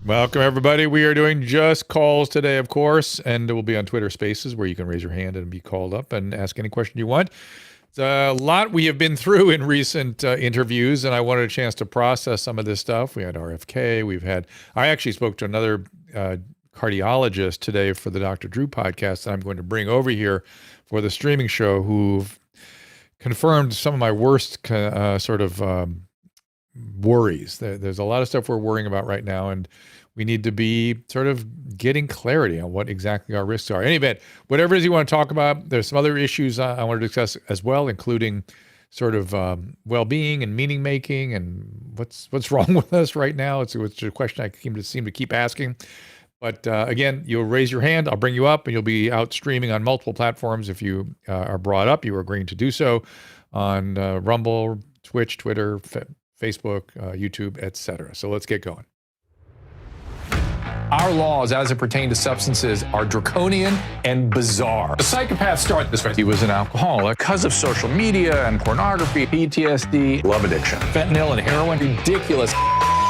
Welcome, everybody. We are doing just calls today, of course, and we'll be on Twitter Spaces where you can raise your hand and be called up and ask any question you want. It's a lot we have been through in recent interviews, and I wanted a chance to process some of this stuff. We had RFK. I actually spoke to another cardiologist today for the Dr. Drew podcast that I'm going to bring over here for the streaming show, who've confirmed some of my worst worries. There's a lot of stuff we're worrying about right now, and we need to be sort of getting clarity on what exactly our risks are. In any event, whatever it is you want to talk about, there's some other issues I want to discuss as well, including sort of well-being and meaning making and what's wrong with us right now. It's a question I seem to keep asking. But again, you'll raise your hand, I'll bring you up, and you'll be out streaming on multiple platforms. If you are brought up, you are agreeing to do so on Rumble, Twitch, Twitter, Facebook, YouTube, etc. So let's get going. Our laws as it pertains to substances are draconian and bizarre. The psychopaths start this way. He was an alcoholic because of social media and pornography, PTSD, love addiction, fentanyl and heroin. Ridiculous.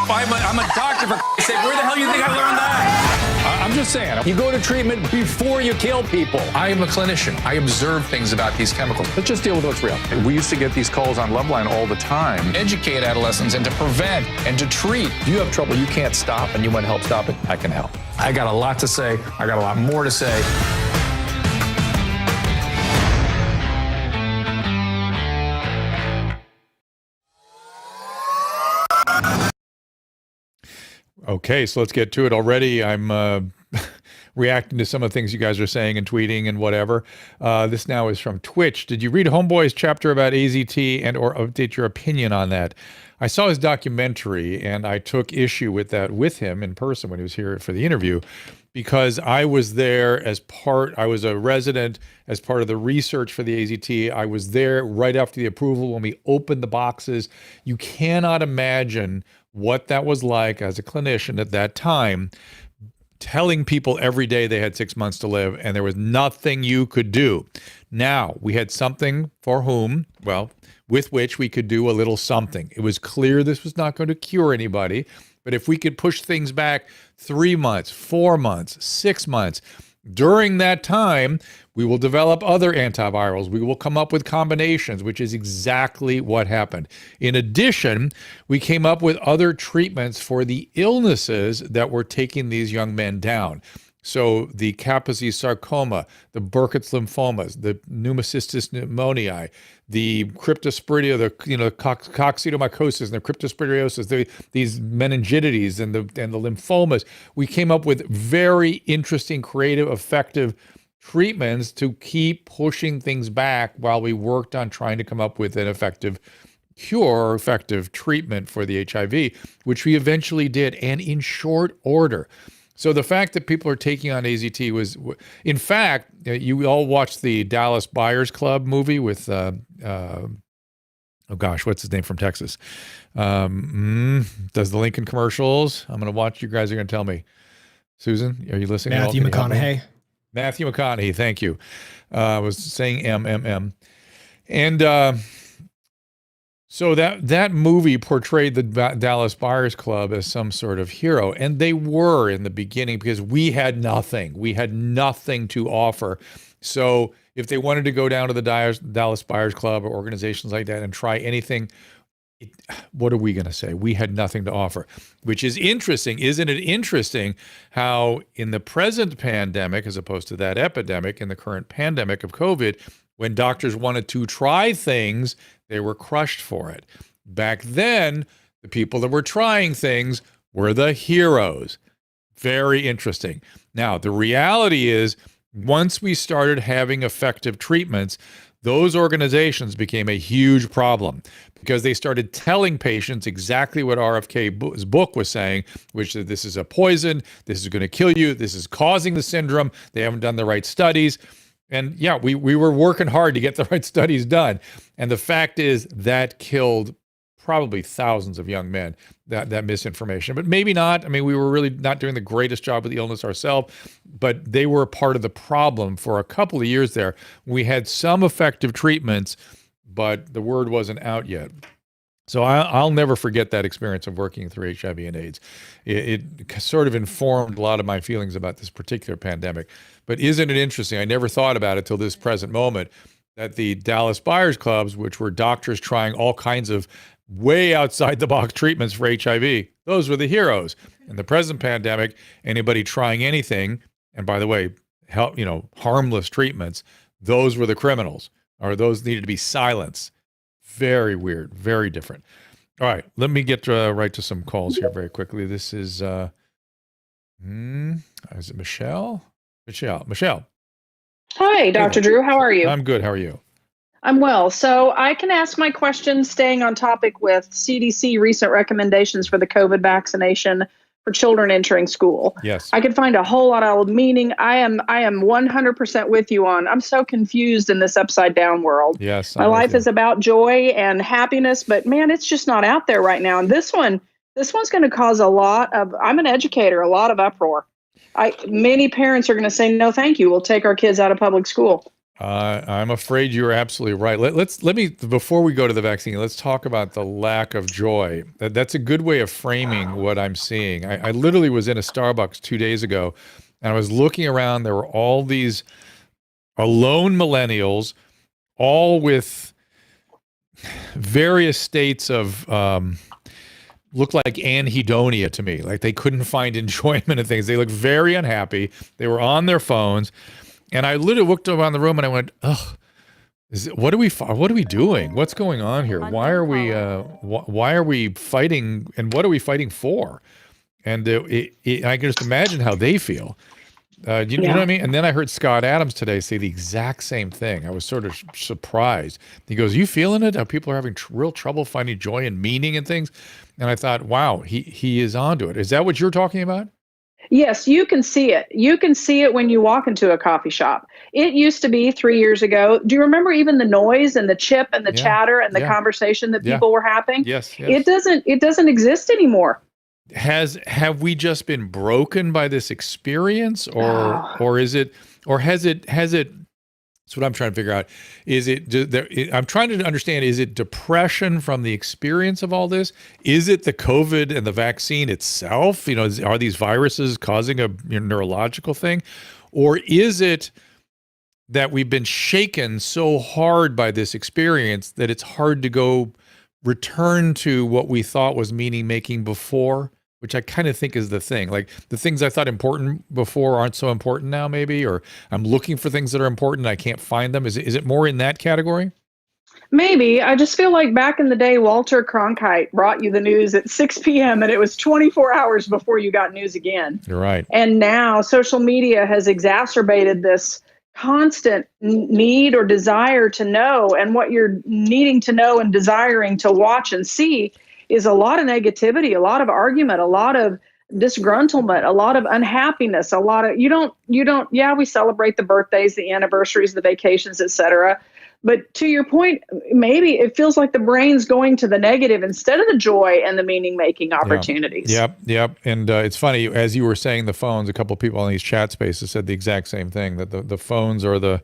I'm a doctor, for Christ's sake. Where the hell do you think I learned that? I'm just saying, you go to treatment before you kill people. I am a clinician. I observe things about these chemicals. Let's just deal with what's real. We used to get these calls on Loveline all the time. Educate adolescents and to prevent and to treat. If you have trouble you can't stop and you want to help stop it, I can help. I got a lot to say. I got a lot more to say. Okay, so let's get to it already. I'm reacting to some of the things you guys are saying and tweeting and whatever. This now is from Twitch. Did you read Homeboy's chapter about AZT and or update your opinion on that? I saw his documentary and I took issue with that with him in person when he was here for the interview, because I was there I was a resident as part of the research for the AZT. I was there right after the approval when we opened the boxes. You cannot imagine what that was like as a clinician at that time, telling people every day they had 6 months to live and there was nothing you could do. Now, we had something for whom, well, with which we could do a little something. It was clear this was not going to cure anybody, but if we could push things back 3 months, 4 months, 6 months, during that time, we will develop other antivirals. We will come up with combinations, which is exactly what happened. In addition, we came up with other treatments for the illnesses that were taking these young men down. So the Kaposi sarcoma, the Burkitt's lymphomas, the pneumocystis pneumoniae, the cryptosporidia, the coccidomycosis and the cryptosporidiosis, these meningitides and the lymphomas. We came up with very interesting, creative, effective treatments to keep pushing things back while we worked on trying to come up with an effective cure or effective treatment for the HIV, which we eventually did, and in short order. So the fact that people are taking on AZT was, in fact, you all watched the Dallas Buyers Club movie with, oh gosh, what's his name from Texas? Does the Lincoln commercials? I'm going to watch. You guys are going to tell me. Susan, are you listening? Matthew McConaughey. Matthew McConaughey, thank you. I was saying MMM. And so that movie portrayed the Dallas Buyers Club as some sort of hero, and they were in the beginning because we had nothing. We had nothing to offer. So if they wanted to go down to the Dallas Buyers Club or organizations like that and try anything, what are we going to say? We had nothing to offer, which is interesting. Isn't it interesting how in the present pandemic, as opposed to that epidemic, in the current pandemic of COVID, when doctors wanted to try things, they were crushed for it. Back then, the people that were trying things were the heroes. Very interesting. Now, the reality is, once we started having effective treatments, those organizations became a huge problem because they started telling patients exactly what RFK's book was saying, which is this is a poison, this is going to kill you, this is causing the syndrome, they haven't done the right studies. And yeah, we were working hard to get the right studies done. And the fact is that killed probably thousands of young men, that misinformation, but maybe not. I mean, we were really not doing the greatest job with the illness ourselves, but they were part of the problem for a couple of years there. We had some effective treatments, but the word wasn't out yet. So I'll never forget that experience of working through HIV and AIDS. It sort of informed a lot of my feelings about this particular pandemic. But isn't it interesting? I never thought about it till this present moment that the Dallas Buyers Clubs, which were doctors trying all kinds of way outside the box treatments for HIV, those were the heroes. In the present pandemic, anybody trying anything, and by the way, harmless treatments, those were the criminals, or those needed to be silenced. Very weird, very different. All right, let me get right to some calls here very quickly. This is it Michelle? Michelle. Hi, Dr. Drew. How are you? I'm good. How are you? I'm well. So I can ask my question staying on topic with CDC recent recommendations for the COVID vaccination for children entering school. Yes. I could find a whole lot of meaning. I am 100% with you on. I'm so confused in this upside down world. Yes. My life is about joy and happiness, but man, it's just not out there right now. And this one's going to cause a lot of, I'm an educator, a lot of uproar. Many parents are going to say, no, thank you. We'll take our kids out of public school. I'm afraid you're absolutely right. Let me, before we go to the vaccine, let's talk about the lack of joy. That's a good way of framing what I'm seeing. I literally was in a Starbucks 2 days ago, and I was looking around. There were all these alone millennials, all with various states of, looked like anhedonia to me. Like they couldn't find enjoyment in things. They looked very unhappy. They were on their phones. And I literally looked around the room and I went, ugh, what are we doing? What's going on here? Why are we fighting, and what are we fighting for? And I can just imagine how they feel. You know what I mean? And then I heard Scott Adams today say the exact same thing. I was sort of surprised. He goes, you feeling it? How people are having real trouble finding joy and meaning in things? And I thought, wow, he is onto it. Is that what you're talking about? Yes, you can see it. You can see it when you walk into a coffee shop. It used to be 3 years ago. Do you remember even the noise and the chip and the chatter and the conversation that people were having? Yes. It doesn't exist anymore. Have we just been broken by this experience, or has it? That's what I'm trying to figure out. I'm trying to understand, is it depression from the experience of all this? Is it the COVID and the vaccine itself? Are these viruses causing a neurological thing? Or is it that we've been shaken so hard by this experience that it's hard to go return to what we thought was meaning making before? Which I kind of think is the thing. Like the things I thought important before aren't so important now, maybe, or I'm looking for things that are important and I can't find them. Is it more in that category? Maybe. I just feel like back in the day, Walter Cronkite brought you the news at 6 p.m. and it was 24 hours before you got news again. You're right. And now social media has exacerbated this constant need or desire to know. And what you're needing to know and desiring to watch and see is a lot of negativity, a lot of argument, a lot of disgruntlement, a lot of unhappiness, a lot of, we celebrate the birthdays, the anniversaries, the vacations, etc. But to your point, maybe it feels like the brain's going to the negative instead of the joy and the meaning-making opportunities. Yep. And it's funny, as you were saying the phones, a couple of people on these chat spaces said the exact same thing, that the phones are the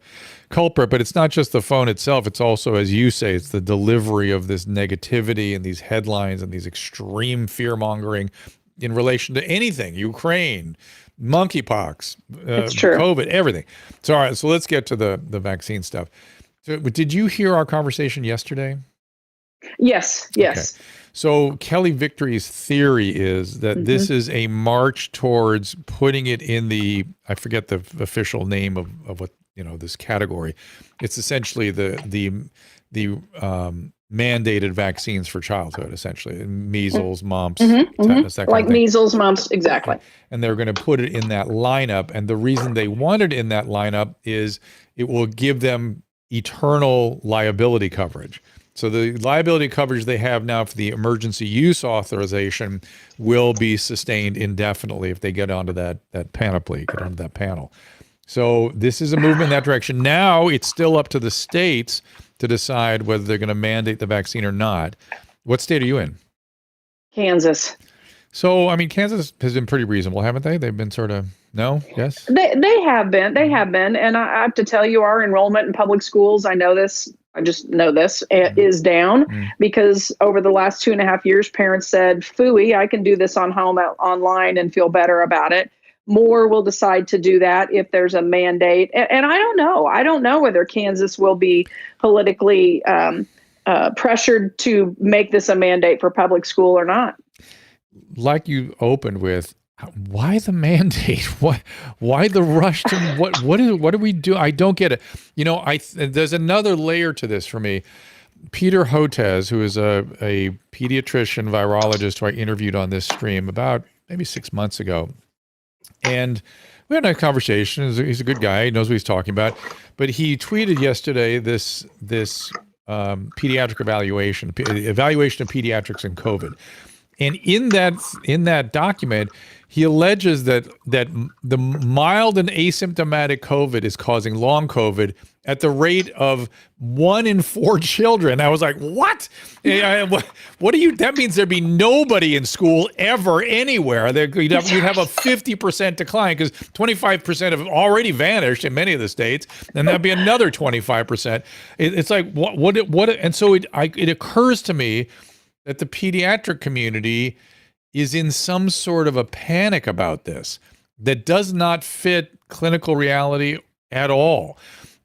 culprit. But it's not just the phone itself. It's also, as you say, it's the delivery of this negativity and these headlines and these extreme fear-mongering in relation to anything, Ukraine, monkeypox, COVID, everything. So, all right, so let's get to the vaccine stuff. So, did you hear our conversation yesterday? Yes. Okay. So Kelly Victory's theory is that this is a march towards putting it in the, I forget the official name of what, this category. It's essentially the mandated vaccines for childhood, essentially, measles, mumps, tetanus, that kind like of thing. Measles, mumps, exactly. And they're going to put it in that lineup. And the reason they want it in that lineup is it will give them eternal liability coverage. So the liability coverage they have now for the emergency use authorization will be sustained indefinitely if they get onto that panoply, get onto that panel. So this is a movement in that direction. Now it's still up to the states to decide whether they're going to mandate the vaccine or not. What state are you in? Kansas. So, I mean, Kansas has been pretty reasonable, haven't they? They've been sort of, no? Yes? They have been. And I have to tell you, our enrollment in public schools, I know this I just know this, is down because over the last 2.5 years, parents said, phooey, I can do this online and feel better about it. More will decide to do that if there's a mandate. And I don't know. I don't know whether Kansas will be politically pressured to make this a mandate for public school or not. Like you opened with, why the mandate? Why the rush to what do we do? I don't get it. You know, there's another layer to this for me. Peter Hotez, who is a pediatrician virologist who I interviewed on this stream about maybe 6 months ago, and we had a conversation. He's a good guy. He knows what he's talking about. But he tweeted yesterday this pediatric evaluation of pediatrics and COVID. And in that document, he alleges that the mild and asymptomatic COVID is causing long COVID at the rate of 1 in 4 children. I was like, what? What do you? That means there'd be nobody in school ever anywhere. You'd have a 50% decline because 25% have already vanished in many of the states, and that'd be another 25%. It's like what? And so it occurs to me that the pediatric community is in some sort of a panic about this that does not fit clinical reality at all.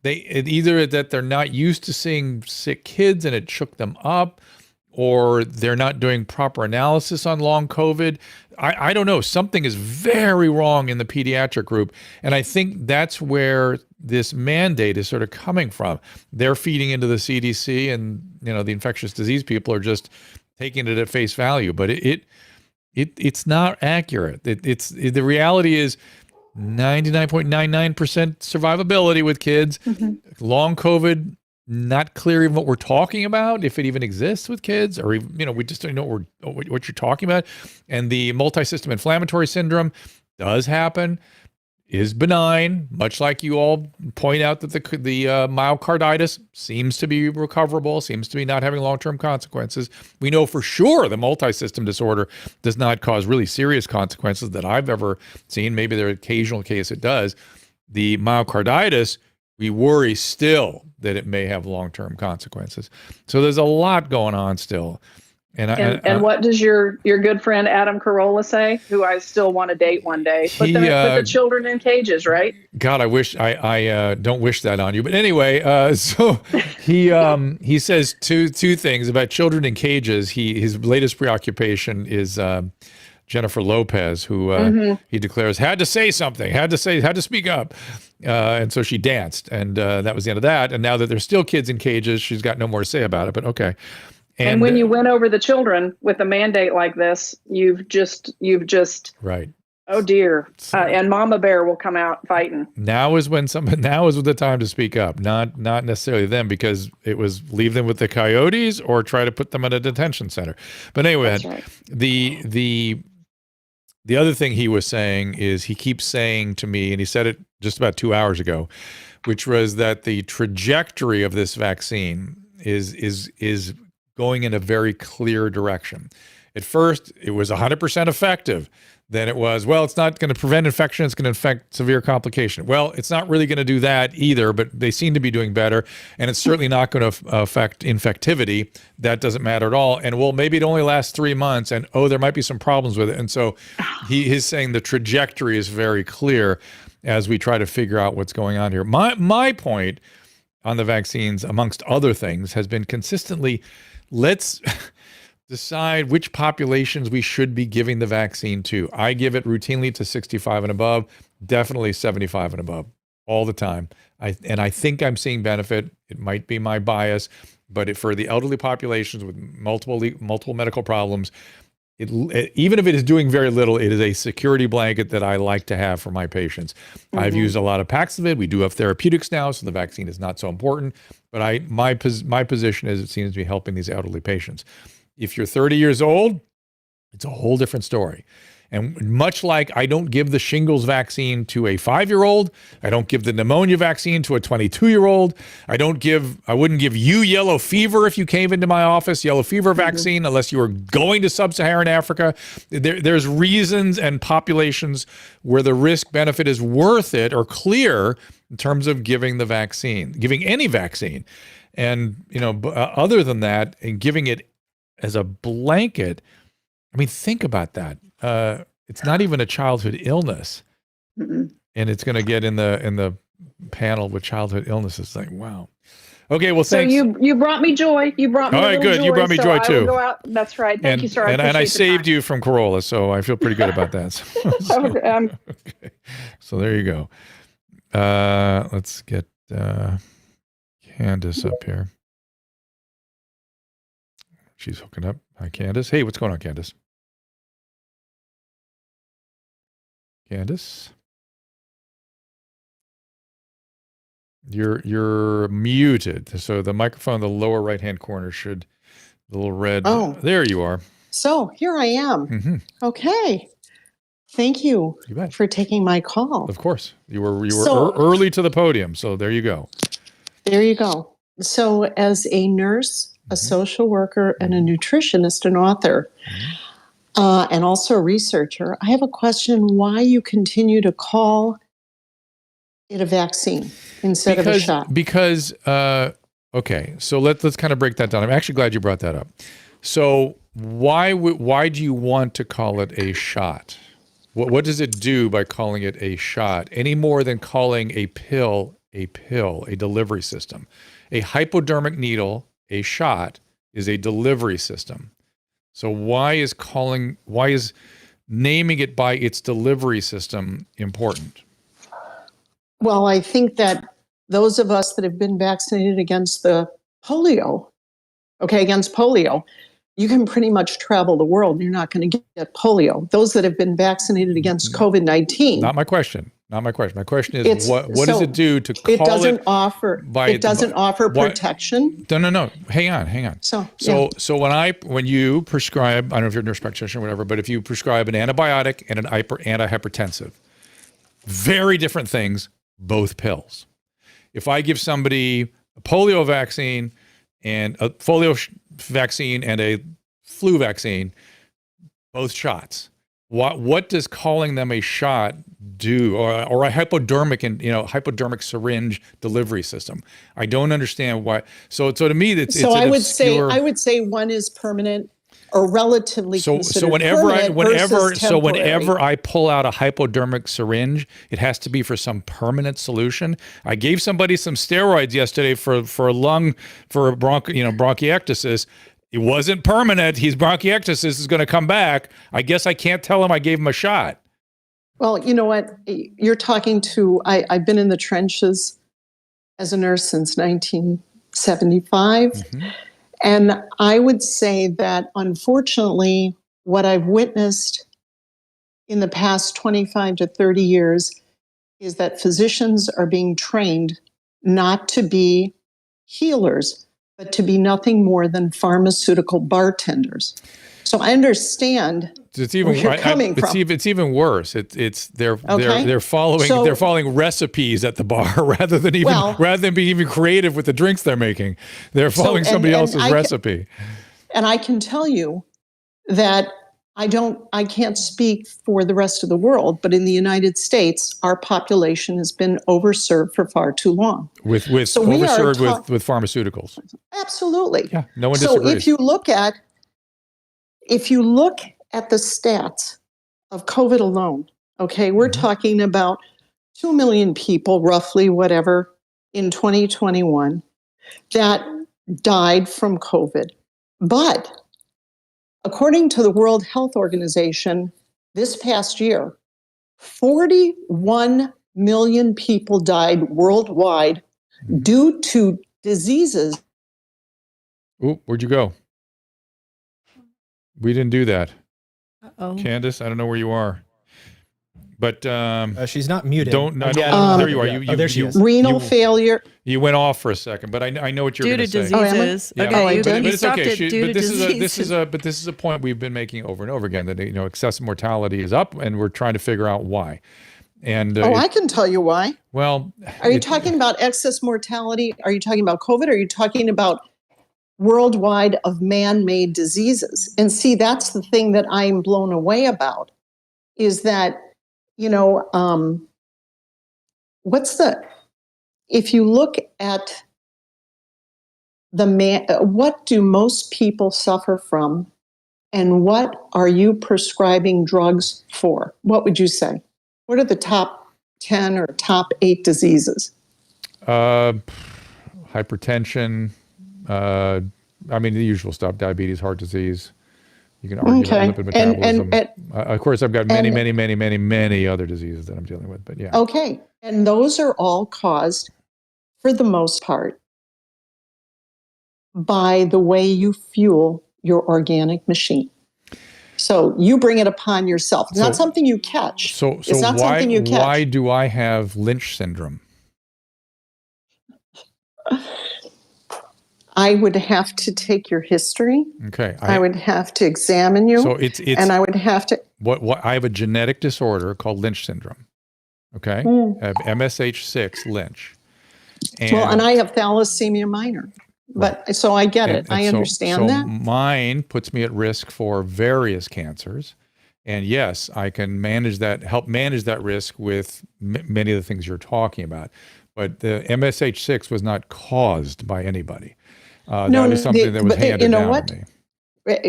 Either that they're not used to seeing sick kids and it shook them up, or they're not doing proper analysis on long COVID. I don't know. Something is very wrong in the pediatric group. And I think that's where this mandate is sort of coming from. They're feeding into the CDC, and the infectious disease people are just taking it at face value. But it's not accurate. The reality is 99.99% survivability with kids. Long COVID, not clear even what we're talking about, if it even exists with kids, or we just don't know what you're talking about. And the multi-system inflammatory syndrome does happen, is benign, much like you all point out that the myocarditis seems to be recoverable, seems to be not having long-term consequences. We know for sure the multi-system disorder does not cause really serious consequences that I've ever seen. Maybe there are occasional case it does. The myocarditis, we worry still that it may have long-term consequences. So there's a lot going on still. And what does your good friend Adam Carolla say, who I still want to date one day? Put the children in cages, right? God, I wish I don't wish that on you. But anyway, so he says two things about children in cages. His latest preoccupation is Jennifer Lopez, who he declares had to say something, had to speak up. And so she danced, and that was the end of that. And now that there's still kids in cages, she's got no more to say about it, but okay. And when you win over the children with a mandate like this, you've just right. Oh dear! And Mama Bear will come out fighting. Now is the time to speak up. Not necessarily them, because it was leave them with the coyotes or try to put them in a detention center. But anyway, that's right. The other thing he was saying is, he keeps saying to me, and he said it just about 2 hours ago, which was that the trajectory of this vaccine is going in a very clear direction. At first, it was 100% effective. Then it was, well, it's not going to prevent infection, it's going to affect severe complication. Well, it's not really going to do that either, but they seem to be doing better. And it's certainly not going to affect infectivity. That doesn't matter at all. And well, maybe it only lasts 3 months, and there might be some problems with it. And so he is saying the trajectory is very clear as we try to figure out what's going on here. My point on the vaccines, amongst other things, has been consistently, let's decide which populations we should be giving the vaccine to. I give it routinely to 65 and above, definitely 75 and above, all the time. I think I'm seeing benefit. It might be my bias, but for the elderly populations with multiple medical problems, even if it is doing very little, it is a security blanket that I like to have for my patients. I've used a lot of Paxlovid. We do have therapeutics now, so the vaccine is not so important. But my position is, it seems to be helping these elderly patients. If you're 30 years old, it's a whole different story. And much like I don't give the shingles vaccine to a 5-year-old, I don't give the pneumonia vaccine to a 22-year-old. I wouldn't give you yellow fever if you came into my office, yellow fever vaccine, unless you were going to sub-Saharan Africa. There's reasons and populations where the risk benefit is worth it or clear in terms of giving the vaccine, giving any vaccine. And, other than that, and giving it as a blanket, I mean, think about that. It's not even a childhood illness, Mm-mm. and it's going to get in the panel with childhood illnesses. Like, wow. Okay, well, So thanks. you brought me joy. You brought me All a right, little good. joy. You brought me so joy I will too. go out. That's right. Thank you, sir. And I appreciate the saved time. you from Corolla, so I feel pretty good about that. Okay. So there you go. Let's get Candace up here. She's hooking up. Hi, Candace. Hey, what's going on, Candace? Candace? You're muted. So the microphone in the lower right-hand corner should, the little red. Oh. There you are. So here I am. Mm-hmm. Okay. Thank you You bet. for taking my call. Of course. You were So- early to the podium, so there you go. There you go. So as a nurse, a social worker, and a nutritionist and author, and also a researcher, I have a question why you continue to call it a vaccine instead of a shot. Because okay, so let's kind of break that down. I'm actually glad you brought that up. So why do you want to call it a shot? What does it do by calling it a shot any more than calling a pill, a delivery system? A hypodermic needle, a shot, is a delivery system. So why is naming it by its delivery system important? Well, I think that those of us that have been vaccinated against polio, you can pretty much travel the world and you're not going to get polio. Those that have been vaccinated against COVID-19. Not my question. My question is what does it do to call it doesn't offer what, protection. No. Hang on. So when you prescribe, I don't know if you're a nurse practitioner or whatever, but if you prescribe an antibiotic and an antihypertensive, very different things, both pills. If I give somebody a polio vaccine and a vaccine and a flu vaccine, both shots. What does calling them a shot do, or a hypodermic syringe delivery system? I don't understand why. So to me, it's I would say one is permanent or relatively considered whenever I pull out a hypodermic syringe, it has to be for some permanent solution. I gave somebody some steroids yesterday for bronchiectasis. It wasn't permanent. His bronchiectasis is going to come back. I guess I can't tell him I gave him a shot. Well, you know what? You're talking to, I've been in the trenches as a nurse since 1975. Mm-hmm. And I would say that unfortunately, what I've witnessed in the past 25 to 30 years is that physicians are being trained not to be healers, but to be nothing more than pharmaceutical bartenders. So I understand it's even where you're coming from. It's even worse. They're following recipes at the bar rather than being even creative with the drinks they're making. They're following somebody else's recipe. And I can tell you that I can't speak for the rest of the world, but in the United States, our population has been overserved for far too long. With pharmaceuticals. Absolutely. Yeah, no one disagrees. So if you look at the stats of COVID alone, okay, we're talking about 2 million people, roughly, whatever, in 2021 that died from COVID. But according to the World Health Organization, this past year, 41 million people died worldwide due to diseases. Ooh, where'd you go? We didn't do that. Uh-oh. Candace, I don't know where you are. But she's not muted. There you are. There she is. Renal failure. You went off for a second, but I know what you're going to say. Diseases. Yeah. Okay, but it's stopped okay. it due to diseases. But this is a point we've been making over and over again that excessive mortality is up, and we're trying to figure out why. And I can tell you why. Well, are you talking about excess mortality? Are you talking about COVID? Are you talking about worldwide of man-made diseases? And see, that's the thing that I'm blown away about, is that, if you look at what do most people suffer from, and what are you prescribing drugs for? What would you say? What are the top 10 or top 8 diseases? Hypertension. I mean, the usual stuff: diabetes, heart disease. You can argue about lipid metabolism. Of course, I've got many other diseases that I'm dealing with. But yeah. Okay, and those are all caused, for the most part, by the way you fuel your organic machine. So you bring it upon yourself. It's not something you catch. So it's not something you catch. Why do I have Lynch syndrome? I would have to take your history. Okay. I would have to examine you. So it's and I would have to. What I have a genetic disorder called Lynch syndrome. Okay. I have MSH6 Lynch. And I have thalassemia minor. But so I get it. I understand that. Mine puts me at risk for various cancers. And yes, I can help manage that risk with many of the things you're talking about. But the MSH6 was not caused by anybody. That is something that was handed down to me.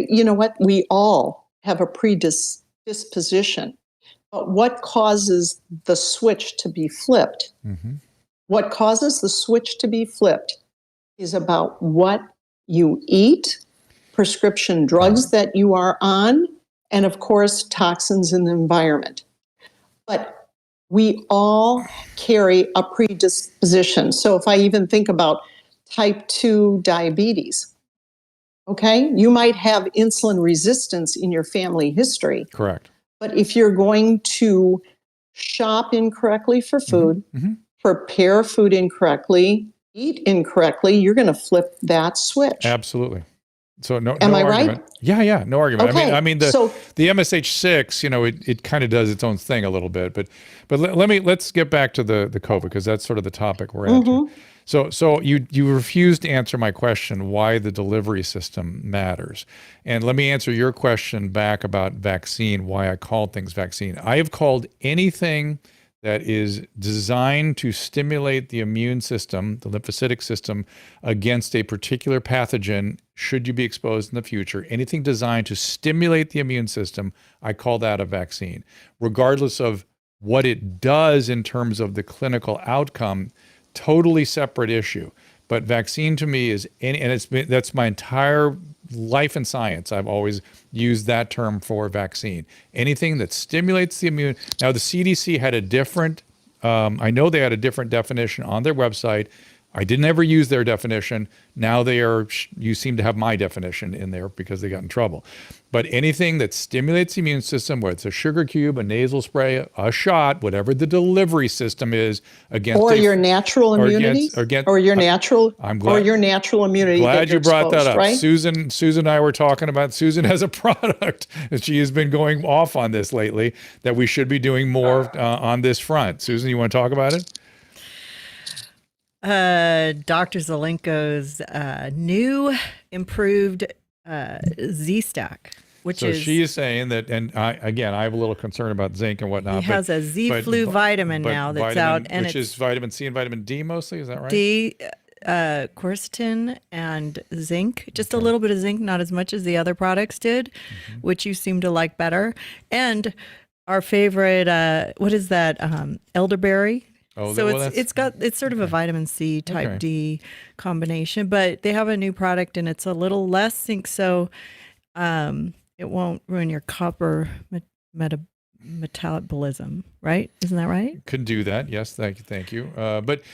You know what? We all have a predisposition. But what causes the switch to be flipped? Mm-hmm. What causes the switch to be flipped is about what you eat, prescription drugs that you are on, and of course, toxins in the environment. But we all carry a predisposition. So if I even think about type 2 diabetes, okay, you might have insulin resistance in your family history. Correct. But if you're going to shop incorrectly for food, prepare food incorrectly, eat incorrectly, you're going to flip that switch. Absolutely. So no Am I argument. right? Yeah, no argument. Okay. I mean the MSH6, it kind of does its own thing a little bit, but let's get back to the COVID, because that's sort of the topic we're at. So you refused to answer my question why the delivery system matters. And let me answer your question back about vaccine, why I called things vaccine. I have called anything that is designed to stimulate the immune system, the lymphocytic system, against a particular pathogen, should you be exposed in the future. Anything designed to stimulate the immune system, I call that a vaccine. Regardless of what it does in terms of the clinical outcome, totally separate issue. But vaccine to me is, that's my entire life in science. I've always used that term for vaccine. Anything that stimulates the immune. Now the CDC had a different, I know they had a different definition on their website. I didn't ever use their definition. Now you seem to have my definition in there because they got in trouble. But anything that stimulates the immune system, whether it's a sugar cube, a nasal spray, a shot, whatever the delivery system is against, or your natural immunity, or your natural immunity. Glad you brought that up. Right? Susan and I were talking about. Susan has a product that she has been going off on this lately that we should be doing more on this front. Susan, you want to talk about it? Dr. Zelenko's new improved Z-Stack, which is... So she is saying that, and I have a little concern about zinc and whatnot. He has a Z-Flu vitamin now that's out. And which is vitamin C and vitamin D mostly, is that right? D, quercetin and zinc, just a little bit of zinc, not as much as the other products did, which you seem to like better. And our favorite, what is that, elderberry? Oh, so it's sort of a vitamin C type D combination, but they have a new product and it's a little less zinc, so it won't ruin your copper metabolism, right? Isn't that right? Can do that. Yes, thank you. But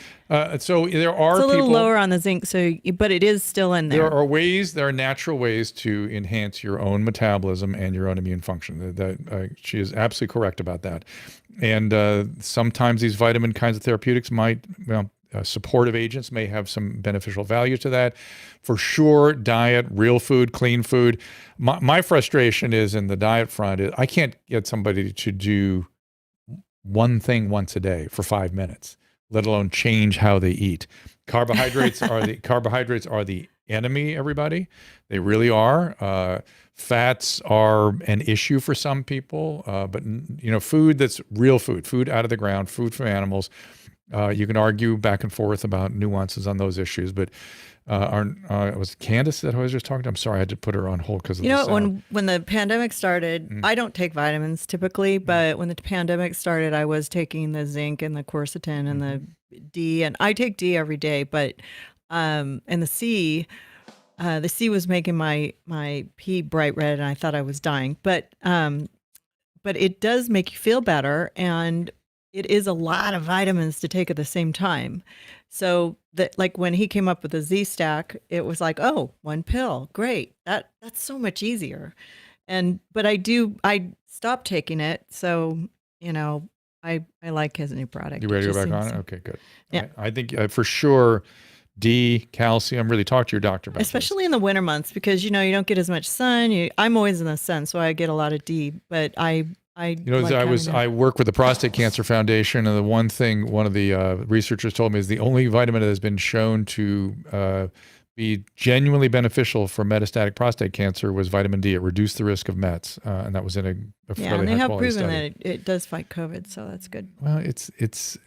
so there are it's a little lower on the zinc, but it is still in there. There are natural ways to enhance your own metabolism and your own immune function. She is absolutely correct about that. And sometimes these vitamin kinds of therapeutics supportive agents may have some beneficial value to that. For sure, diet, real food, clean food. My frustration is in the diet front is I can't get somebody to do one thing once a day for 5 minutes, let alone change how they eat. Carbohydrates are the enemy, everybody. They really are. Fats are an issue for some people, but food that's real food out of the ground, food from animals, You can argue back and forth about nuances on those issues, but was Candace that I was just talking to? I'm sorry, I had to put her on hold because of You the know, sound. when the pandemic started, I don't take vitamins typically, but when the pandemic started, I was taking the zinc and the quercetin and the D, and I take D every day, but and the C was making my pee bright red, and I thought I was dying. But it does make you feel better, and it is a lot of vitamins to take at the same time. So that, like, when he came up with the Z stack, it was like, oh, one pill, great. That's so much easier. But I stopped taking it, so I like his new product. You ready It to go just back on seems- it? Okay, good. Yeah. I think for sure D, calcium, really talk to your doctor about this. Especially in the winter months, because you don't get as much sun. I'm always in the sun, so I get a lot of D. But I I work with the Prostate Cancer Foundation, and one of the researchers told me is the only vitamin that has been shown to be genuinely beneficial for metastatic prostate cancer was vitamin D. It reduced the risk of Mets, and that was in a fairly and they high have quality proven study. that it does fight COVID, so that's good. Well, it's.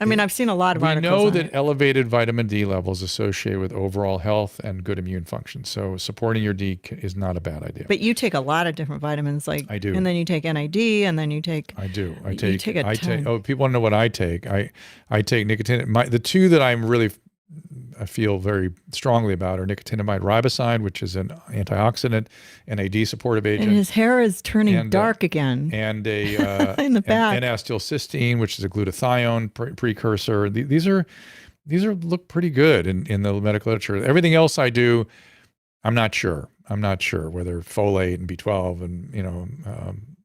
I mean, I've seen a lot of We articles know on that it. elevated vitamin D levels associated with overall health and good immune function. So supporting your D is not a bad idea. But you take a lot of different vitamins, like I do. and then you take NAD, and then you take. I do. I You take. take a I take. ton. Oh, people want to know what I take. I take nicotinamide. The two that I feel very strongly about are nicotinamide riboside, which is an antioxidant and a D-supportive agent, And his hair is turning And, dark again. and a In the back. and N-acetylcysteine, which is a glutathione precursor. These look pretty good in the medical literature. Everything else I do, I'm not sure. Whether folate and B12 and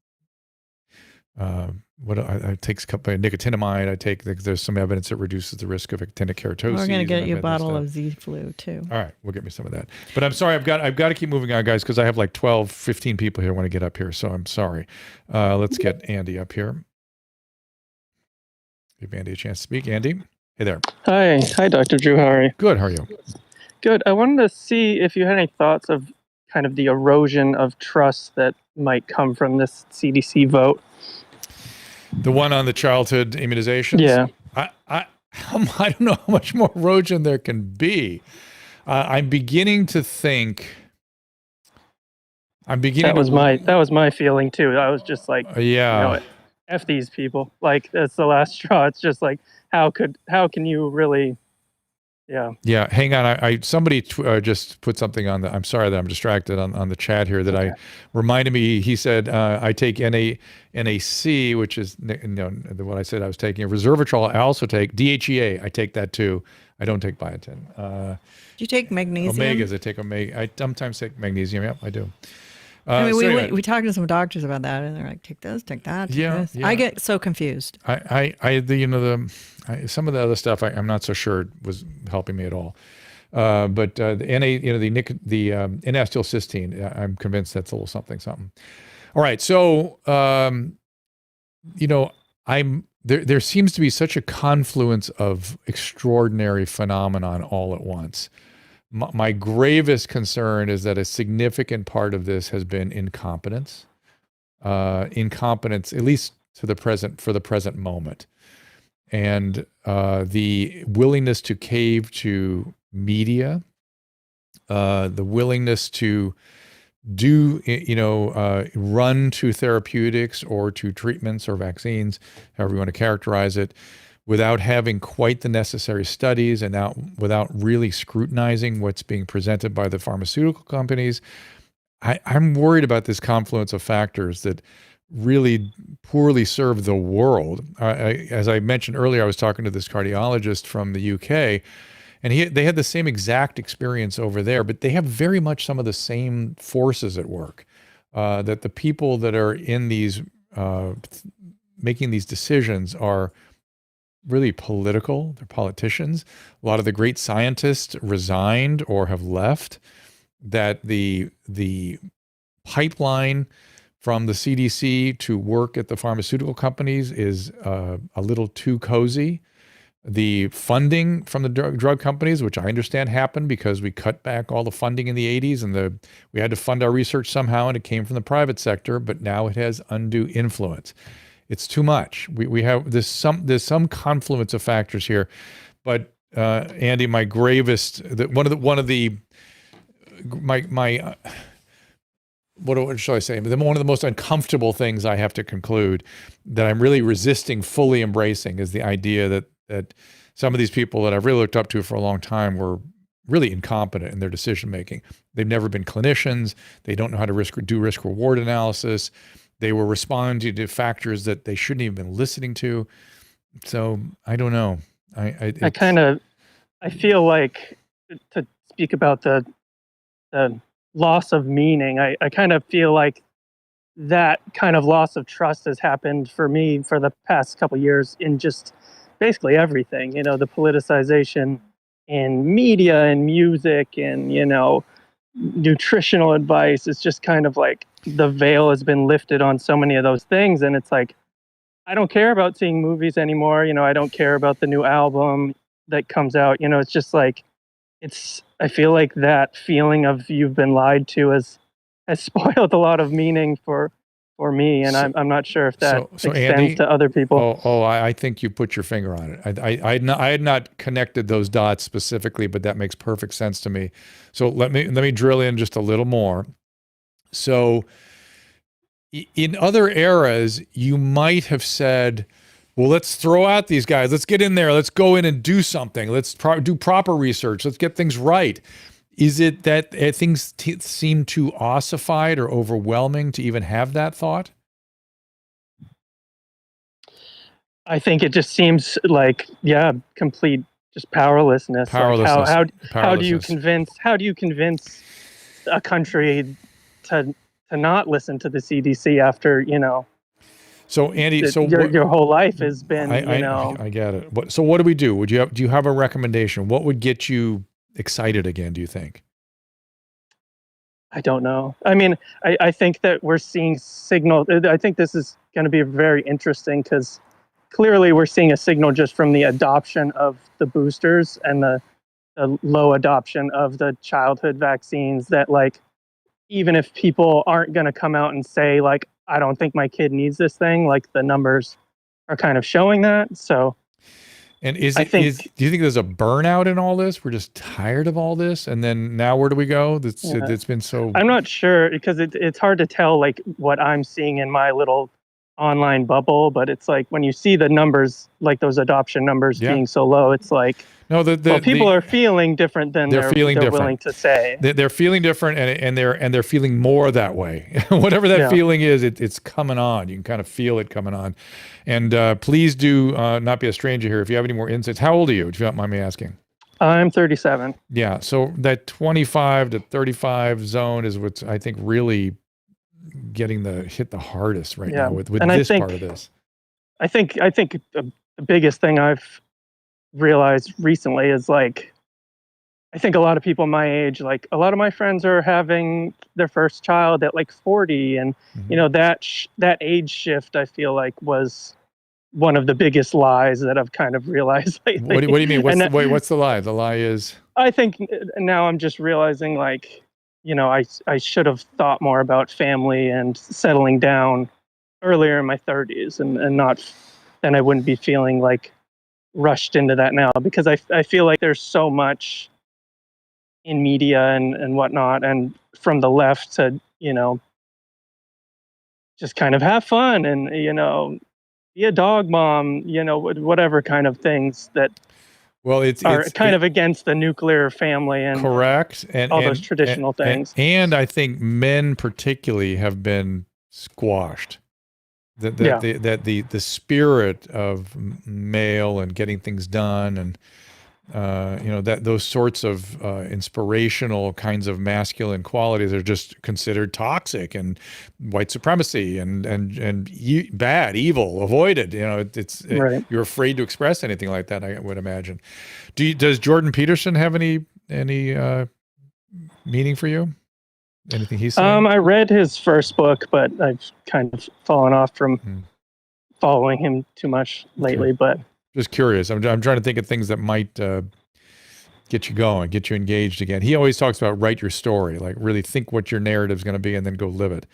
what I take nicotinamide. I take there's some evidence that reduces the risk of actinic keratosis. We're gonna get you a and bottle stuff. of Z Flu too. All right, we'll get me some of that. But I'm sorry, I've got to keep moving on, guys, because I have like 12, 15 people here who want to get up here. So I'm sorry. Let's get Andy up here. Give Andy a chance to speak. Andy, hey there. Hi, Dr. Drew. How are you? Good. How are you? Good. I wanted to see if you had any thoughts of kind of the erosion of trust that might come from this CDC vote. The one on the childhood immunizations. Yeah. I don't know how much more erosion there can be. I'm beginning to think. That was my feeling too. I was just like, yeah. F these people. Like, that's the last straw. It's just like, how can you really? Yeah. Yeah. Hang on. Somebody just put something on I'm sorry that I'm distracted on the chat here that I reminded me. He said, I take NAC, which is what I said I was taking. Resveratrol I also take. DHEA, I take that too. I don't take biotin. Do you take magnesium? Omegas, I take omega. I sometimes take magnesium. Yep, I do. I mean, so anyway, we talked to some doctors about that, and they're like, "Take this, take that, take Yeah, this." yeah. I get so confused. Some of the other stuff I'm not so sure was helping me at all. But the N-acetylcysteine, I'm convinced that's a little something. All right, so there seems to be such a confluence of extraordinary phenomenon all at once. My gravest concern is that a significant part of this has been incompetence, at least for the present moment, and the willingness to cave to media, the willingness to run to therapeutics or to treatments or vaccines, however you want to characterize it, without having quite the necessary studies and without really scrutinizing what's being presented by the pharmaceutical companies. I'm worried about this confluence of factors that really poorly serve the world. As I mentioned earlier, I was talking to this cardiologist from the UK, and they had the same exact experience over there, but they have very much some of the same forces at work, that the people that are in these, making these decisions are really political. They're politicians. A lot of the great scientists resigned or have left. That the pipeline from the CDC to work at the pharmaceutical companies is a little too cozy. The funding from the drug companies, which I understand happened because we cut back all the funding in the 80s and we had to fund our research somehow, and it came from the private sector, but now it has undue influence. It's too much. We have there's some confluence of factors here, but Andy, my gravest one of the my what shall I say? One of the most uncomfortable things I have to conclude that I'm really resisting fully embracing is the idea that some of these people that I've really looked up to for a long time were really incompetent in their decision making. They've never been clinicians. They don't know how to do risk reward analysis. They were responding to factors that they shouldn't even been listening to. So I don't know. I feel like, to speak about the loss of meaning, I kind of feel like that kind of loss of trust has happened for me for the past couple of years in just basically everything. You know, the politicization in media and music and, you know, nutritional advice. It's just kind of like the veil has been lifted on so many of those things. And it's like, I don't care about seeing movies anymore. You know, I don't care about the new album that comes out. You know, it's just like, I feel like that feeling of you've been lied to has spoiled a lot of meaning for me, and I'm not sure if that extends Andy, to other people. I think you put your finger on it. I had not connected those dots specifically, but that makes perfect sense to me. So let me drill in just a little more. So in other eras, you might have said, well, let's throw out these guys. Let's get in there. Let's go in and do something. Let's do proper research. Let's get things right. Is it that things seem too ossified or overwhelming to even have that thought? I think it just seems like, complete just powerlessness. Powerlessness. Like how do you convince a country to not listen to the CDC after, you know? So Andy, your whole life has been, I get it. So what do we do? Do you have a recommendation? What would get you excited again, do you think? I don't know. I mean, I think that we're seeing signal. I think this is going to be very interesting because clearly we're seeing a signal just from the adoption of the boosters and the low adoption of the childhood vaccines that, like, even if people aren't going to come out and say, like, I don't think my kid needs this thing, like, the numbers are kind of showing that. So, and do you think there's a burnout in all this? We're just tired of all this, and then now where do we go? It's been so. I'm not sure because it's hard to tell, like, what I'm seeing in my little online bubble, but it's like when you see the numbers, like those adoption numbers being so low, it's like, no, people are feeling different than they're willing to say. They're feeling different, and they're feeling more that way. Whatever that feeling is, it's coming on. You can kind of feel it coming on. And please do not be a stranger here. If you have any more insights, how old are you, if you don't mind me asking? I'm 37. Yeah, so that 25 to 35 zone is what's, I think, really getting hit the hardest right now with this part of this. I think the biggest thing I've realized recently is, like, I think a lot of people my age, like a lot of my friends are having their first child at like 40, and you know, that age shift, I feel like, was one of the biggest lies that I've kind of realized lately. What do you mean? What's the lie? The lie is, I think now I'm just realizing, like, you know, I should have thought more about family and settling down earlier in my 30s, and not, then I wouldn't be feeling like rushed into that now, because I feel like there's so much in media and whatnot, and from the left to, you know, just kind of have fun and, you know, be a dog mom, you know, whatever kind of things that it's kind of against the nuclear family and correct and all those traditional things. And I think men particularly have been squashed. The spirit of male and getting things done, and you know, that those sorts of inspirational kinds of masculine qualities are just considered toxic and white supremacy and bad, evil, avoided. You know, right. You're afraid to express anything like that, I would imagine. Does Jordan Peterson have any meaning for you? Anything he's saying? I read his first book, but I've kind of fallen off from following him too much lately. Okay. But just curious. I'm trying to think of things that might get you going, get you engaged again. He always talks about write your story, like really think what your narrative is going to be and then go live it.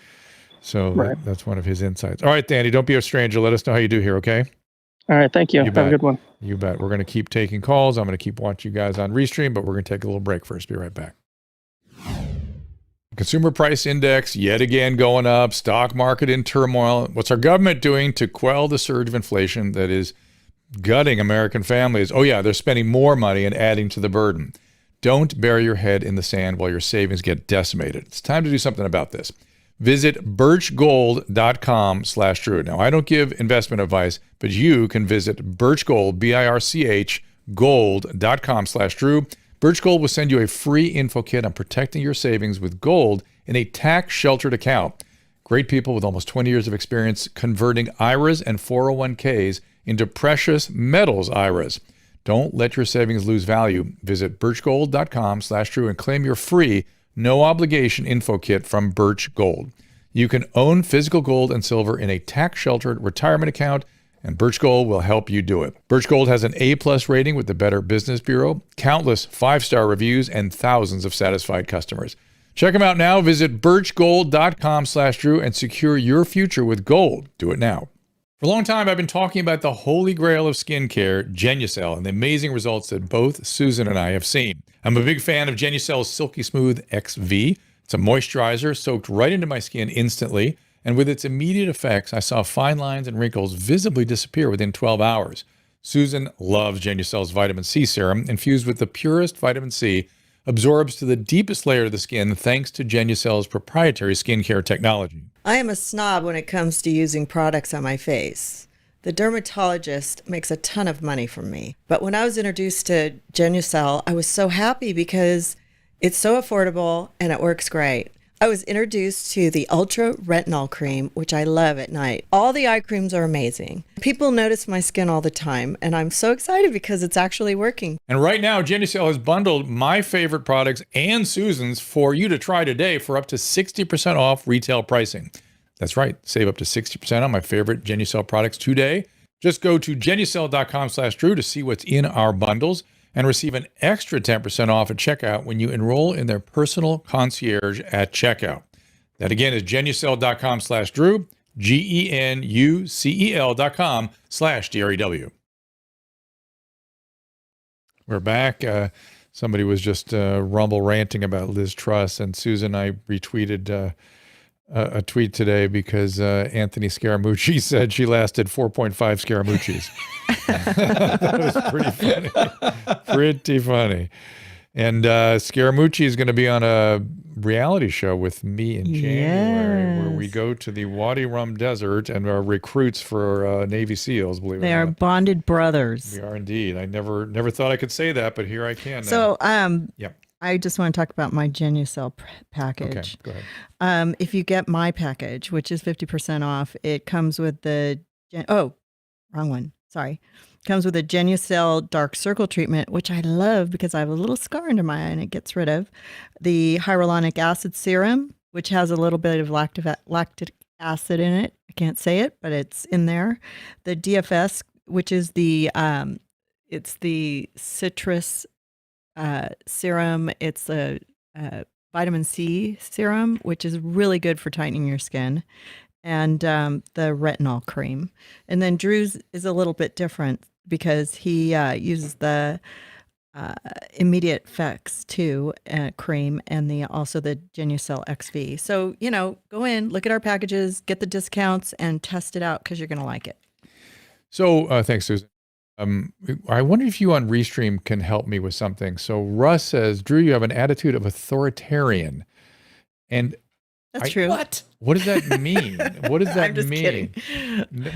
So Right. that's one of his insights. All right, Danny, don't be a stranger. Let us know how you do here, okay? All right. Thank you. You Have bet. a good one. You bet. We're going to keep taking calls. I'm going to keep watching you guys on Restream, but we're going to take a little break first. Be right back. Consumer price index yet again going up. Stock market in turmoil. What's our government doing to quell the surge of inflation that is gutting American families? Oh, yeah, they're spending more money and adding to the burden. Don't bury your head in the sand while your savings get decimated. It's time to do something about this. Visit birchgold.com/Drew. Now, I don't give investment advice, but you can visit birchgold, BIRCH, gold.com/Drew. Birch Gold will send you a free info kit on protecting your savings with gold in a tax-sheltered account. Great people with almost 20 years of experience converting IRAs and 401ks into precious metals IRAs. Don't let your savings lose value. Visit birchgold.com/Drew and claim your free, no obligation info kit from Birch Gold. You can own physical gold and silver in a tax-sheltered retirement account, and Birch Gold will help you do it. Birch Gold has an A+ rating with the Better Business Bureau, countless 5-star reviews, and thousands of satisfied customers. Check them out now. Visit birchgold.com/Drew and secure your future with gold. Do it now. For a long time, I've been talking about the holy grail of skincare, Genucel, and the amazing results that both Susan and I have seen. I'm a big fan of Genucel's Silky Smooth XV. It's a moisturizer soaked right into my skin instantly, and with its immediate effects, I saw fine lines and wrinkles visibly disappear within 12 hours. Susan loves Genucel's vitamin C serum, infused with the purest vitamin C, absorbs to the deepest layer of the skin thanks to Genucel's proprietary skincare technology. I am a snob when it comes to using products on my face. The dermatologist makes a ton of money from me. But when I was introduced to Genucel, I was so happy because it's so affordable and it works great. I was introduced to the Ultra Retinol Cream, which I love at night. All the eye creams are amazing. People notice my skin all the time, and I'm so excited because it's actually working. And right now, Genucel has bundled my favorite products and Susan's for you to try today for up to 60% off retail pricing. That's right. Save up to 60% on my favorite Genucel products today. Just go to genucel.com/Drew to see what's in our bundles and receive an extra 10% off at checkout when you enroll in their personal concierge at checkout. That again is genucel.com/Drew, GENUCEL.com/DREW. We're back. Somebody was just rumble ranting about Liz Truss, and Susan and I retweeted a tweet today because Anthony Scaramucci said she lasted 4.5 Scaramucci's. That was pretty funny. Pretty funny. And Scaramucci is going to be on a reality show with me in January where we go to the Wadi Rum Desert and are recruits for Navy SEALs, believe it or not. They are bonded brothers. We are indeed. I never thought I could say that, but here I can now. So, Yep. I just want to talk about my Genucel package. Okay, go ahead. If you get my package, which is 50% off, it comes with the wrong one. Sorry. Comes with a Genucel dark circle treatment, which I love because I have a little scar under my eye and it gets rid of. The hyaluronic acid serum, which has a little bit of lactic acid in it. I can't say it, but it's in there. The DFS, which is it's the citrus serum. It's a vitamin C serum, which is really good for tightening your skin, and the retinol cream. And then Drew's is a little bit different because he uses the immediate effects too cream and also the Genucel XV. So go in, look at our packages, get the discounts, and test it out because you're going to like it. So thanks, Susan. I wonder if you on Restream can help me with something. So Russ says, Drew, you have an attitude of authoritarian. And that's true. What does that mean? What does that I'm just mean? kidding.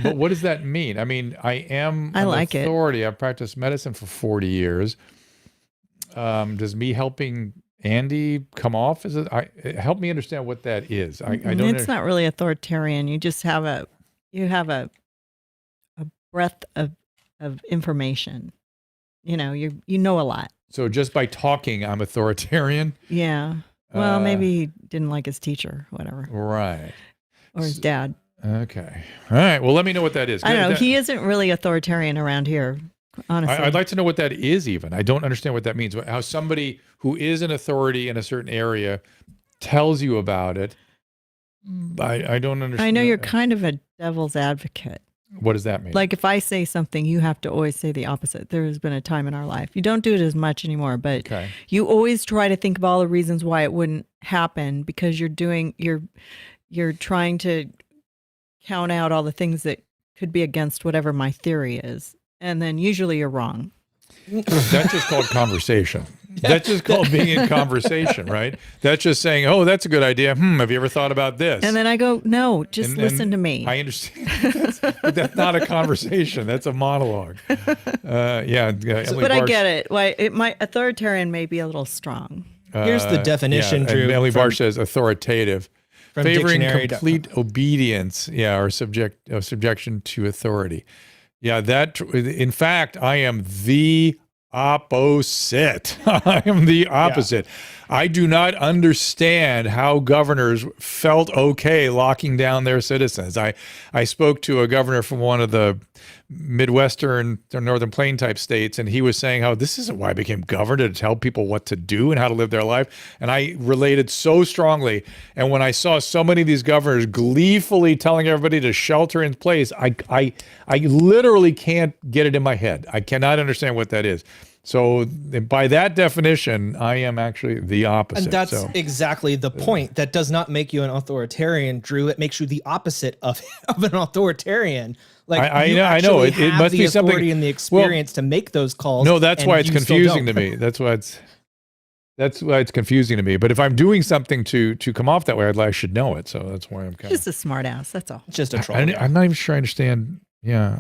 But what does that mean? I mean, I am an like authority. I've practiced medicine for 40 years. Does me helping Andy come off as help me understand what that is? I don't. It's not really authoritarian. You just have a breadth of information. You know a lot. So just by talking, I'm authoritarian. Yeah. Well, maybe he didn't like his teacher, whatever. Right. Or his dad. Okay. All right. Well, let me know what that is. I don't know. He isn't really authoritarian around here, honestly. I'd like to know what that is even. I don't understand what that means. How somebody who is an authority in a certain area tells you about it. I don't understand. I know you're kind of a devil's advocate. What does that mean? Like if I say something, you have to always say the opposite. There has been a time in our life. You don't do it as much anymore, but Okay. you always try to think of all the reasons why it wouldn't happen because you're trying to count out all the things that could be against whatever my theory is. And then usually you're wrong. That's just called conversation. That's just called being in conversation, right? That's just saying, oh, that's a good idea. Have you ever thought about this? And then I go, no, just And listen to me. I understand. But that's not a conversation. That's a monologue. But I get it. Why authoritarian may be a little strong. Here's the definition, Drew. Emily Barsh says authoritative. From Favoring dictionary.com. complete obedience, or subjection to authority. Yeah, in fact, I am the opposite. I am the opposite. I do not understand how governors felt okay locking down their citizens. I spoke to a governor from one of the Midwestern or Northern Plain type states, and he was saying how this isn't why I became governor, to tell people what to do and how to live their life. And I related so strongly. And when I saw so many of these governors gleefully telling everybody to shelter in place, I literally can't get it in my head. I cannot understand what that is. So by that definition, I am actually the opposite. And that's exactly the point. That does not make you an authoritarian, Drew. It makes you the opposite of an authoritarian. Like I know. It must be something. Authority and the experience to make those calls. No, that's why it's confusing to me. That's why it's confusing to me. But if I'm doing something to come off that way, I should know it. So that's why I'm just a smart ass. That's all. Just a troll. I'm not even sure I understand. Yeah.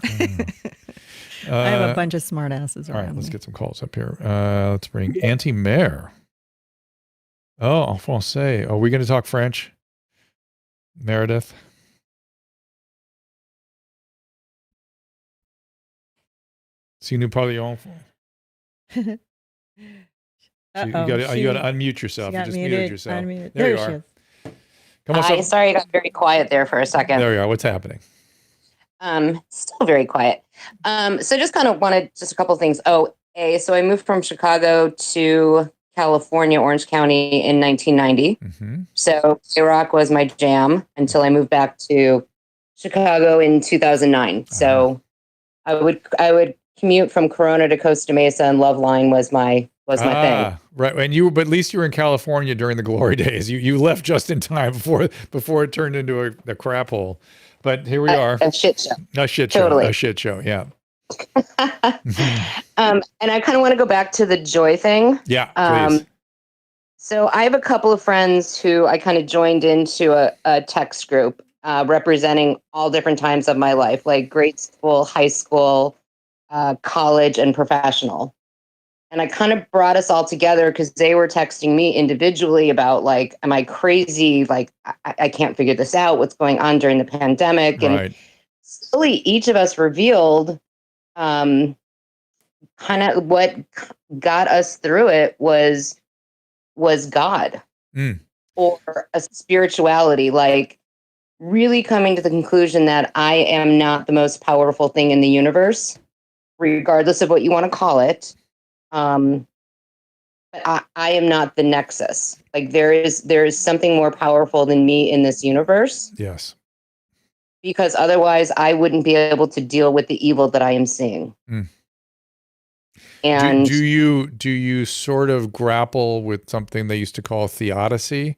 I have a bunch of smart asses around. All right, let's get some calls up here. Let's bring Auntie Mare. Oh, en français. Are we going to talk French? Meredith? Si nous parlions. You got to unmute yourself. You just muted yourself. Unmuted. There you are. Come on. Hi, sorry, I got very quiet there for a second. There you are. What's happening? Still very quiet. So just kind of wanted just a couple of things. So I moved from Chicago to California, Orange County in 1990. Mm-hmm. So Iraq was my jam until I moved back to Chicago in 2009. So I would commute from Corona to Costa Mesa, and Loveline was my thing. Right. And but at least you were in California during the glory days. You left just in time before it turned into a crap hole. But here we are. A shit show. A shit show. Totally. A shit show. Yeah. And I kind of want to go back to the joy thing. Yeah, please. So I have a couple of friends who I kind of joined into a text group representing all different times of my life, like grade school, high school, college, and professional. And I kind of brought us all together because they were texting me individually about, like, am I crazy? Like, I can't figure this out. What's going on during the pandemic? Right. And slowly each of us revealed kind of what got us through it was God or a spirituality, like really coming to the conclusion that I am not the most powerful thing in the universe, regardless of what you want to call it. But I am not the nexus. Like there is something more powerful than me in this universe. Yes. Because otherwise I wouldn't be able to deal with the evil that I am seeing. And do you sort of grapple with something they used to call theodicy?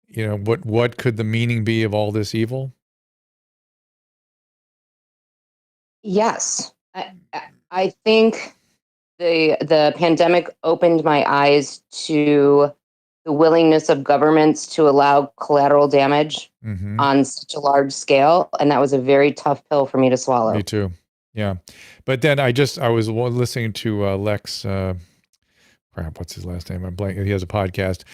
You know, what could the meaning be of all this evil? yes, I think the pandemic opened my eyes to the willingness of governments to allow collateral damage on such a large scale. And that was a very tough pill for me to swallow. Me too. Yeah. But then I was listening to Lex, what's his last name? I'm blanking. He has a podcast.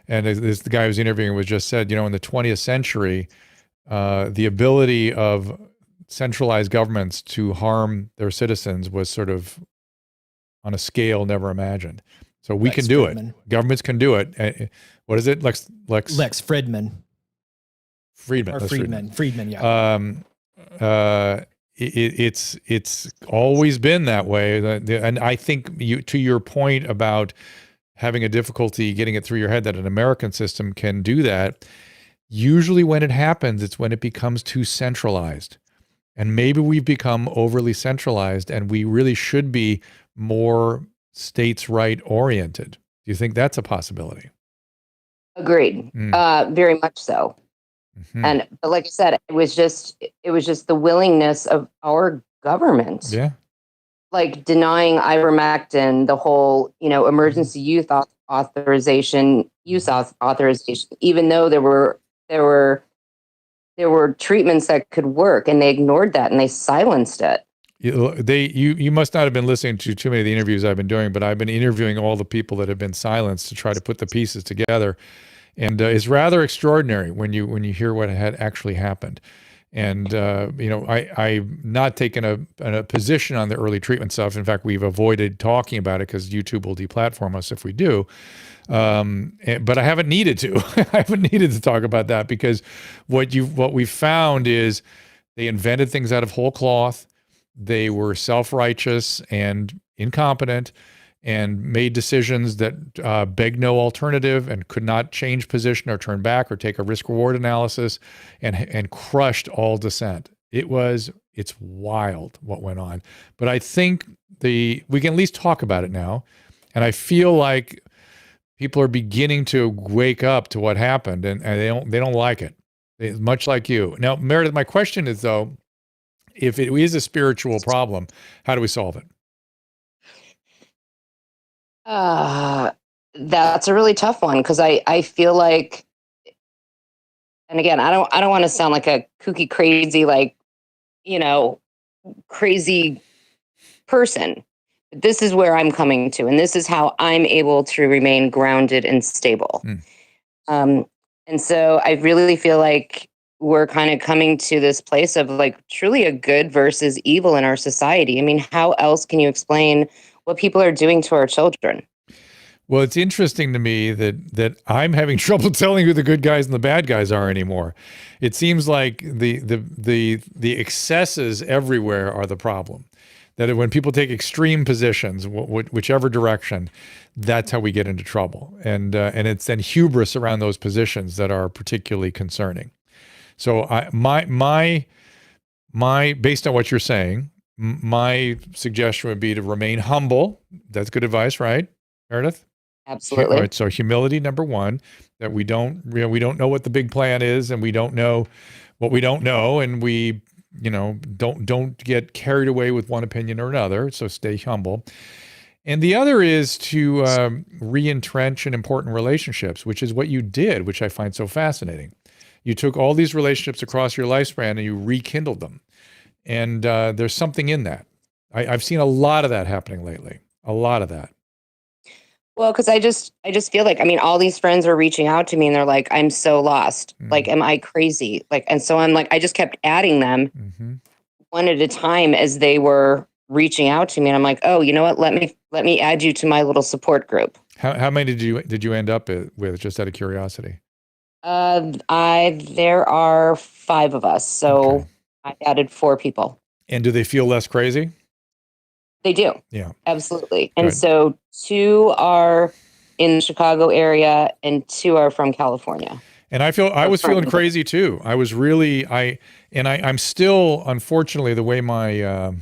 And the guy who was interviewing was just said, in the 20th century, the ability of centralized governments to harm their citizens was sort of on a scale never imagined. So we can do it. Governments can do it. What is it? Lex Friedman. Friedman. Or Friedman, yeah. It's always been that way. And I think to your point about having a difficulty getting it through your head that an American system can do that, Usually when it happens, it's when it becomes too centralized. And maybe we've become overly centralized and we really should be more states' right oriented. Do you think that's a possibility? Agreed. Very much so. Mm-hmm. But like I said, it was just the willingness of our government. Yeah. Like denying ivermectin, the whole, emergency use authorization, even though there were treatments that could work, and they ignored that and they silenced it. You must not have been listening to too many of the interviews I've been doing, but I've been interviewing all the people that have been silenced to try to put the pieces together, and it's rather extraordinary when you hear what had actually happened. And I've not taken a position on the early treatment stuff. In fact, we've avoided talking about it because YouTube will deplatform us if we do. But I haven't needed to. I haven't needed to talk about that because what we found is they invented things out of whole cloth. They were self-righteous and incompetent and made decisions that begged no alternative and could not change position or turn back or take a risk-reward analysis and crushed all dissent. It's wild what went on. But I think we can at least talk about it now. And I feel like people are beginning to wake up to what happened and they don't like it. Much like you. Now, Meredith, my question is though, if it is a spiritual problem, how do we solve it? That's a really tough one because I feel like, and again, I don't want to sound like a kooky, crazy, crazy person. This is where I'm coming to, and this is how I'm able to remain grounded and stable. And so I really feel like we're kind of coming to this place of like truly a good versus evil in our society. I mean, how else can you explain what people are doing to our children? Well, it's interesting to me that I'm having trouble telling who the good guys and the bad guys are anymore. It seems like the excesses everywhere are the problem. That when people take extreme positions, whichever direction, that's how we get into trouble. And it's then hubris around those positions that are particularly concerning. So my based on what you're saying, my suggestion would be to remain humble. That's good advice, right, Meredith? Absolutely. All right. So humility, number one, that we don't know what the big plan is, and we don't know what we don't know, and we don't get carried away with one opinion or another. So stay humble. And the other is to re-entrench in important relationships, which is what you did, which I find so fascinating. You took all these relationships across your lifespan and you rekindled them. And there's something in that. I've seen a lot of that happening lately. A lot of that. Well, because I just feel like, I mean, all these friends are reaching out to me and they're like, I'm so lost. Like, am I crazy? Like, and so I'm like, I just kept adding them one at a time as they were reaching out to me. And I'm like, oh, you know what? Let me add you to my little support group. How many did you end up with, just out of curiosity? There are 5 of us. So okay. I added 4 people. And do they feel less crazy? They do. Yeah. Absolutely. And so 2 are in the Chicago area and 2 are from California. And I was feeling crazy too. I was really, I'm still, unfortunately, the way my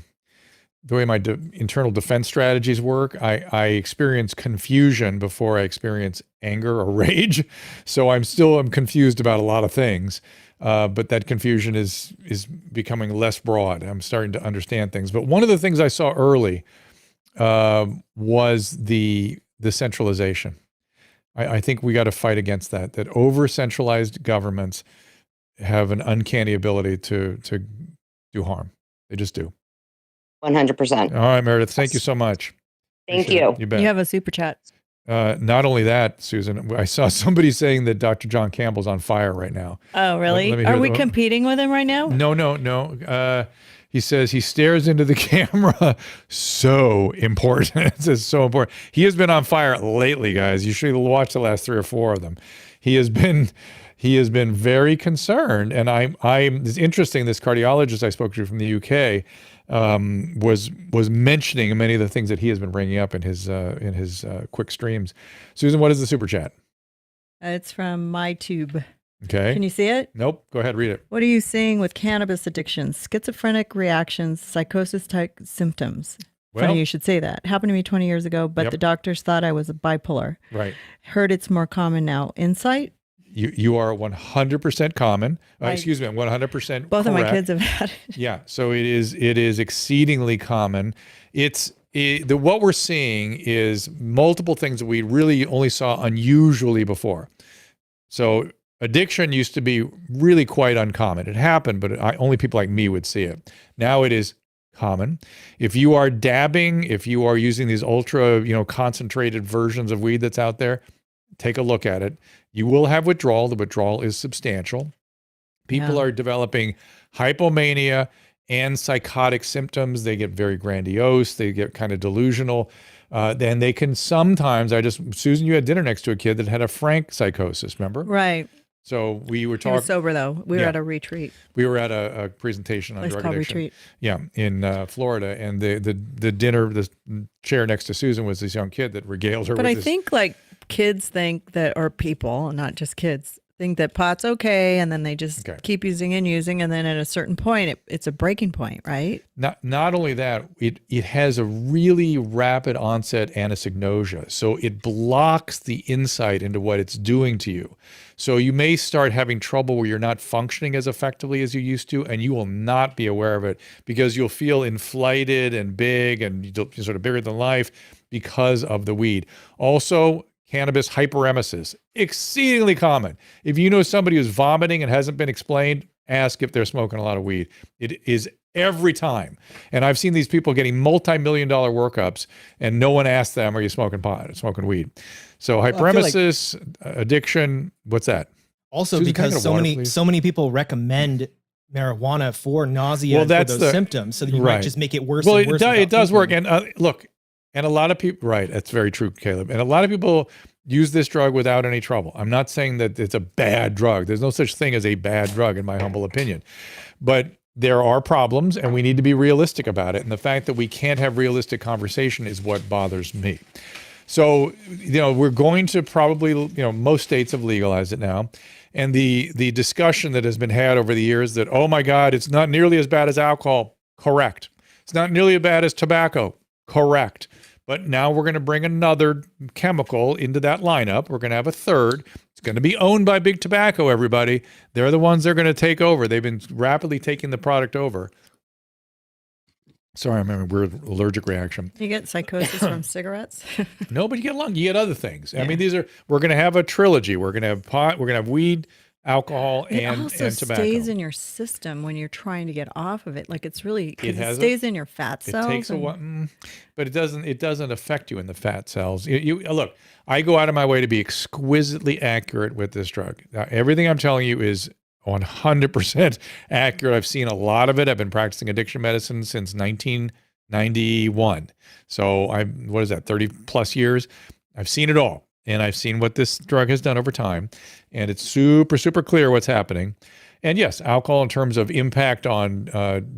internal defense strategies work, I experience confusion before I experience anger or rage. So I'm confused about a lot of things. But that confusion is becoming less broad. I'm starting to understand things. But one of the things I saw early was the centralization. I think we got to fight against that. That over-centralized governments have an uncanny ability to do harm. They just do. 100%. All right, Meredith. Thank you so much. Thank you. You bet. You have a super chat. Not only that, Susan, I saw somebody saying that Dr. John Campbell's on fire right now. Oh, really? Are we competing with him right now? No. He says he stares into the camera. So important. It says so important. He has been on fire lately, guys. You should watch the last 3 or 4 of them. He has been very concerned. And it's interesting. This cardiologist I spoke to from the UK was mentioning many of the things that he has been bringing up in his quick streams. Susan, what is the super chat? It's from MyTube. Okay. Can you see it? Nope. Go ahead, read it. What are you seeing with cannabis addiction? Schizophrenic reactions, psychosis-type symptoms. Well, Funny you should say that. Happened to me 20 years ago, but Yep. the doctors thought I was bipolar. right. Heard it's more common now. Insight? You are 100% common. My- Excuse me, 100% Both of my correct. kids have had it. Yeah, so it is exceedingly common. What we're seeing is multiple things that we really only saw unusually before. So addiction used to be really quite uncommon. It happened, but only people like me would see it. Now it is common. If you are dabbing, if you are using these ultra, concentrated versions of weed that's out there, take a look at it. You will have withdrawal. The withdrawal is substantial. People Yeah. are developing hypomania and psychotic symptoms. They get very grandiose. They get kind of delusional. Then they can sometimes, Susan, you had dinner next to a kid that had a frank psychosis, remember? Right. So we were He was talking, sober, though. We were Yeah. at a retreat. we were at a presentation on Place drug called addiction. Retreat. Yeah, in Florida. And the dinner, the chair next to Susan was this young kid that regaled her But with I this. think like kids think that, or people, not just kids, think that pot's okay, and then they just Okay. keep using and using, and then at a certain point, it's a breaking point, right? Not only that, it has a really rapid onset anosognosia. So it blocks the insight into what it's doing to you. So you may start having trouble where you're not functioning as effectively as you used to, and you will not be aware of it because you'll feel inflated and big and you're sort of bigger than life because of the weed. Also, cannabis hyperemesis, exceedingly common. If you know somebody who's vomiting and hasn't been explained, ask if they're smoking a lot of weed. It is every time. And I've seen these people getting multi-million-dollar workups and no one asked them, are you smoking pot or smoking weed? So I feel like- hyperemesis, addiction, what's that? Also, Susan, can I get because a water, please? so many people recommend marijuana for nausea Well, and for that's those the- symptoms, so that you right. might just make it worse. Well, and it, worse do, without it does work. thinking. And look, and a lot of people, right, that's very true, Caleb. And a lot of people use this drug without any trouble. I'm not saying that it's a bad drug. There's no such thing as a bad drug, in my humble opinion. But there are problems, and we need to be realistic about it. And the fact that we can't have realistic conversation is what bothers me. So, we're going to probably, most states have legalized it now. And the discussion that has been had over the years that, oh my God, it's not nearly as bad as alcohol. Correct. It's not nearly as bad as tobacco. Correct. But now we're going to bring another chemical into that lineup. We're going to have a third. It's going to be owned by Big Tobacco, everybody. They're the ones that are going to take over. They've been rapidly taking the product over. Sorry, I'm having a weird allergic reaction. You get psychosis from cigarettes. No, but you get other things. I mean, we're going to have a trilogy. We're going to have pot, we're going to have weed, alcohol, It and also tobacco. stays in your system when you're trying to get off of it. Like it's really, because it has stays in your fat It cells. takes a and- while, but it doesn't affect you in the fat cells. You look, I go out of my way to be exquisitely accurate with this drug. Everything I'm telling you is 100% accurate. I've seen a lot of it. I've been practicing addiction medicine since 1991. So what is that, 30 plus years? I've seen it all. And I've seen what this drug has done over time. And it's super, super clear what's happening. And yes, alcohol in terms of impact on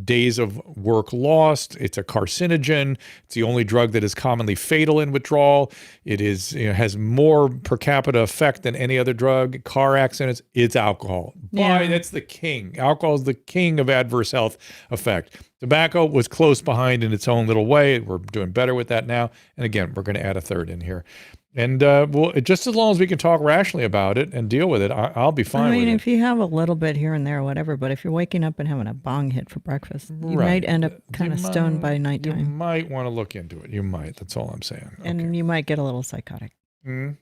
days of work lost. It's a carcinogen. It's the only drug that is commonly fatal in withdrawal. It is has more per capita effect than any other drug. Car accidents, it's alcohol. Yeah. That's the king. Alcohol is the king of adverse health effect. Tobacco was close behind in its own little way. We're doing better with that now. And again, we're going to add a third in here. And just as long as we can talk rationally about it and deal with it, I'll be fine I mean, with if you have a little bit here and there or whatever, but if you're waking up and having a bong hit for breakfast, you Right. might end up kind of You stoned by You nighttime. might want to look into it. You might. That's all I'm saying. And you might get a little psychotic. Mhm.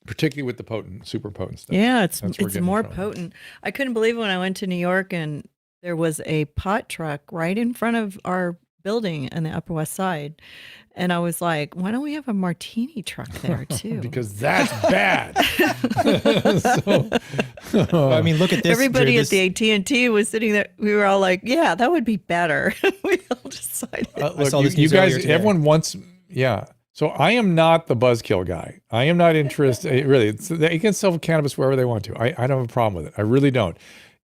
Particularly with the super potent stuff. Yeah, That's where we're it's getting more in trouble. potent. I couldn't believe when I went to New York and there was a pot truck right in front of our building on the Upper West Side. And I was like, why don't we have a martini truck there too? Because that's bad. I mean, look at this. Everybody Drew, at the AT&T was sitting there. We were all like, yeah, that would be better. We all decided. Look, saw this you news guys, earlier today. everyone wants, yeah. So I am not the buzzkill guy. I am not interested. Really, they can sell cannabis wherever they want to. I don't have a problem with it. I really don't.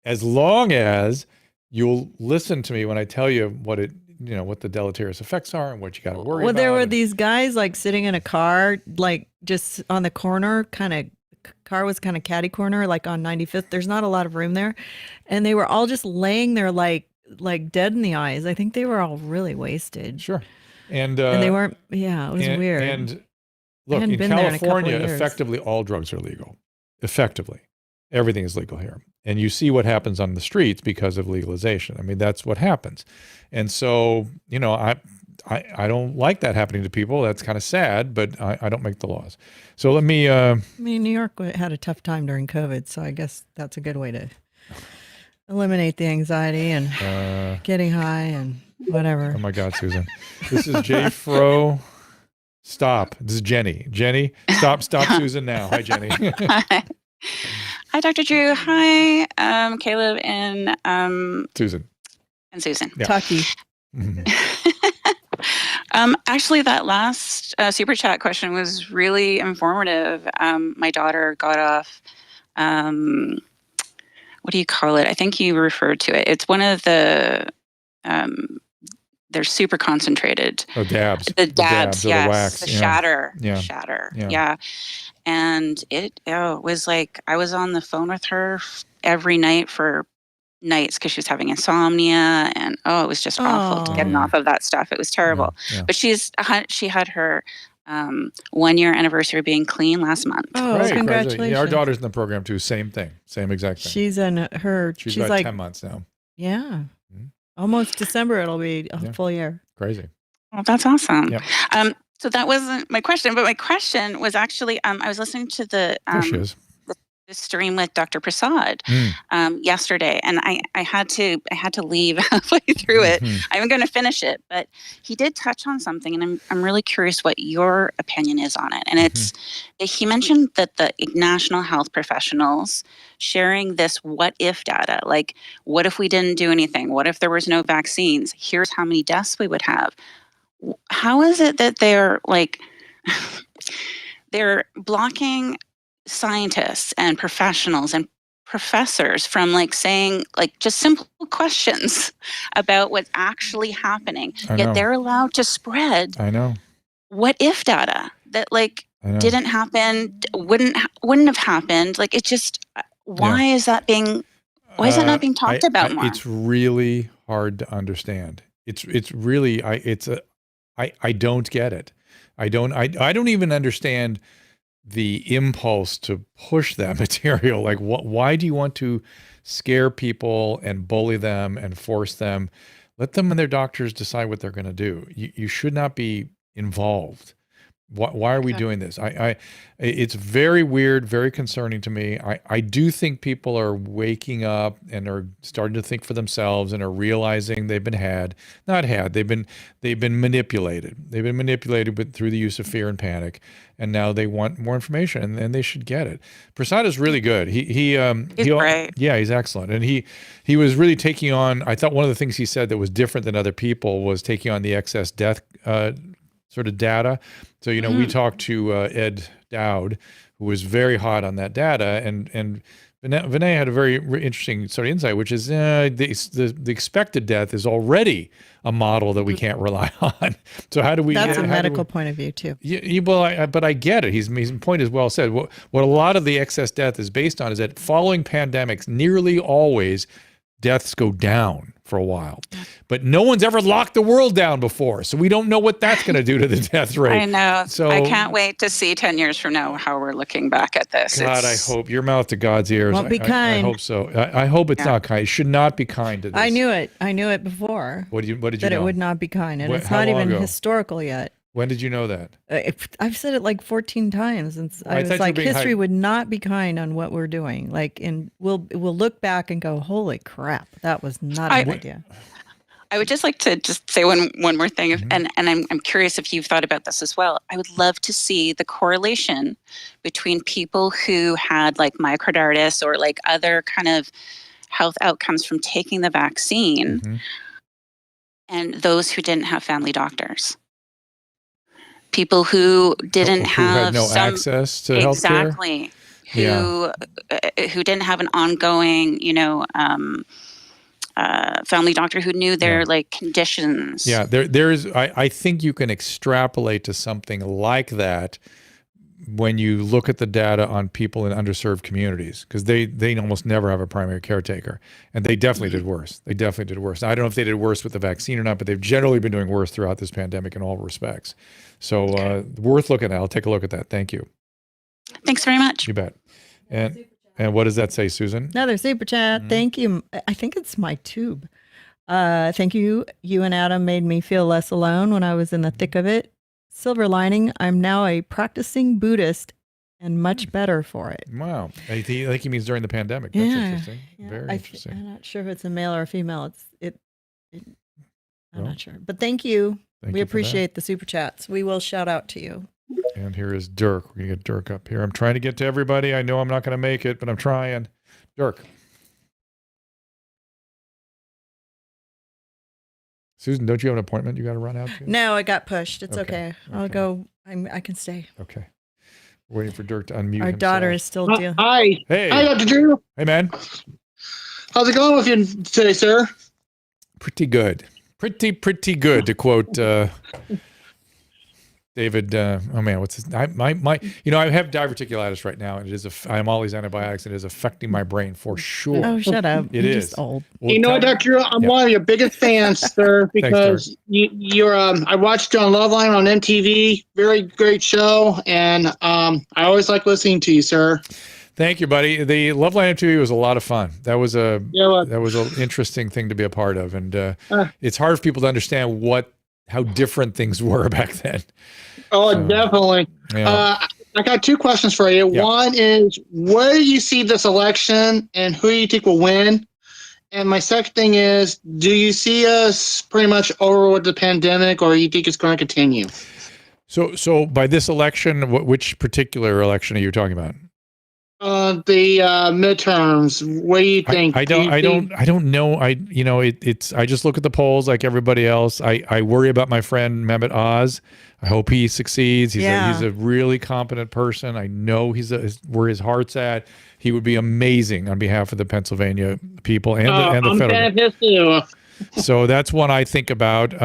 As long as you'll listen to me when I tell you what the deleterious effects are and what you got to worry Well, about. there were and- these guys like sitting in a car, like just on the corner, kind of car was kind of catty corner, like on 95th. There's not a lot of room there. And they were all just laying there like dead in the eyes. I think they were all really wasted. Sure. And they weren't, it was weird. And look, in been there in a couple of California, years. effectively all drugs are legal. Effectively. Everything is legal here. And you see what happens on the streets because of legalization. I mean, that's what happens. And so, you know, I don't like that happening to people. That's kind of sad, but I don't make the laws. So let me... I mean, New York had a tough time during COVID, so I guess that's a good way to eliminate the anxiety and getting high and whatever. Oh my God, Susan. This is J. Fro. Stop. This is Jenny. Jenny, stop Susan now. Hi, Jenny. Hi, Dr. Drew. Hi, Caleb and Susan. And Susan. Yeah. Tucky. Actually, that last super chat question was really informative. My daughter got off, what do you call it? I think you referred to it. It's one of the, they're super concentrated. Oh, dabs. The dabs, or yes. the wax. The Yeah. shatter. Yeah. Shatter. Yeah. Yeah. And it was like, I was on the phone with her every night for nights because she was having insomnia, and it was just awful to getting off of that stuff. It was terrible. Yeah. But she had her 1 year anniversary being clean last month. Oh, Right, congratulations. Yeah, our daughter's in the program too. Same thing. Same exact thing. She's in her, She's she's about like 10 months now. Yeah. Mhm. Almost December, it'll be a full year. Crazy. Well, that's awesome. Yep. So that wasn't my question, but my question was actually, I was listening to the There she is. stream with Dr. Prasad yesterday, and I had to leave halfway through it. I'm going to finish it, but he did touch on something, and I'm really curious what your opinion is on it. And it's he mentioned that the national health professionals sharing this what if data, like what if we didn't do anything? What if there was no vaccines? Here's how many deaths we would have. How is it that they're like they're blocking scientists and professionals and professors from like saying like just simple questions about what's actually happening, yet they're allowed to spread what if data that like didn't happen, wouldn't have happened? Like it just why is that not being talked about more? It's really hard to understand. It's really I don't get it. I don't even understand the impulse to push that material. Like, why do you want to scare people and bully them and force them? Let them and their doctors decide what they're going to do. You should not be involved. Why are we doing this? It's very weird, very concerning to me. I do think people are waking up and are starting to think for themselves and are realizing they've been they've been manipulated. They've been manipulated through the use of fear and panic, and now they want more information, and they should get it. Prasad is really good. He's great. Yeah, he's excellent, and he was really taking on. I thought one of the things he said that was different than other people was taking on the excess death sort of data. So, you know, we talked to Ed Dowd, who was very hot on that data, and Vinay had a very interesting sort of insight, which is the expected death is already a model that we can't rely on. So how do we? That's a medical point of view too. Yeah, but I get it. His point is well said. What a lot of the excess death is based on is that following pandemics, nearly always deaths go down for a while, but no one's ever locked the world down before, so we don't know what that's going to do to the death rate. I know. So I can't wait to see 10 years from now how we're looking back at this. God, I hope your mouth to God's ears. Won't be kind. I hope so. I hope it's not kind. It should not be kind to this. I knew it before. What did you that know? It would not be kind, and it's How not long even ago? historical yet. When did you know that? I've said it like 14 times, and I was like, history would not be kind on what we're doing. Like, and we'll look back and go, holy crap, that was not a good idea. I would just like to just say one more thing, and I'm curious if you've thought about this as well. I would love to see the correlation between people who had like myocarditis or like other kind of health outcomes from taking the vaccine and those who didn't have family doctors. People who didn't have had no access to healthcare. Exactly. Who didn't have an ongoing, family doctor who knew their like conditions. Yeah, there's. I think you can extrapolate to something like that when you look at the data on people in underserved communities, because they almost never have a primary caretaker, and they definitely did worse. They definitely did worse. I don't know if they did worse with the vaccine or not, but they've generally been doing worse throughout this pandemic in all respects. So worth looking at. I'll take a look at that. Thank you. Thanks very much. You bet. And what does that say, Susan? Another super chat. Thank you. I think it's my tube. Thank you. You and Adam made me feel less alone when I was in the thick of it. Silver lining, I'm now a practicing Buddhist and much better for it. Wow. I think he means during the pandemic. That's interesting. Yeah. Very interesting. I'm not sure if it's a male or a female. I'm not sure. But thank you. We appreciate the super chats. We will shout out to you. And here is Dirk. We're going to get Dirk up here. I'm trying to get to everybody. I know I'm not going to make it, but I'm trying. Dirk. Susan, don't you have an appointment you got to run out to? No, I got pushed. It's okay. I'll go. I can stay. Okay. Waiting for Dirk to unmute Our himself. daughter is still dealing. Hi. Hey. Hi, Dr. Drew. Hey, man. How's it going with you today, sir? Pretty good. Pretty good, to quote David. Oh man, what's his? I have diverticulitis right now, and I am all these antibiotics, and it is affecting my brain for sure. Oh, shut up! It You're is just old. Well, you know what, Dr. Drew? I'm one of your biggest fans, sir, because you're. I watched you on Loveline on MTV. Very great show, and I always like listening to you, sir. Thank you, buddy. The Loveline MTV was a lot of fun. That was an interesting thing to be a part of, and it's hard for people to understand how different things were back then. Oh, so, definitely. Yeah. I got two questions for you. Yeah. One is, where do you see this election, and who do you think will win? And my second thing is, do you see us pretty much over with the pandemic, or you think it's going to continue? So by this election, which particular election are you talking about? The midterms. What do you think? I don't know. I just look at the polls like everybody else. I worry about my friend Mehmet Oz. I hope he succeeds. He's a really competent person. I know where his heart's at. He would be amazing on behalf of the Pennsylvania people and the federal. So that's one I think about.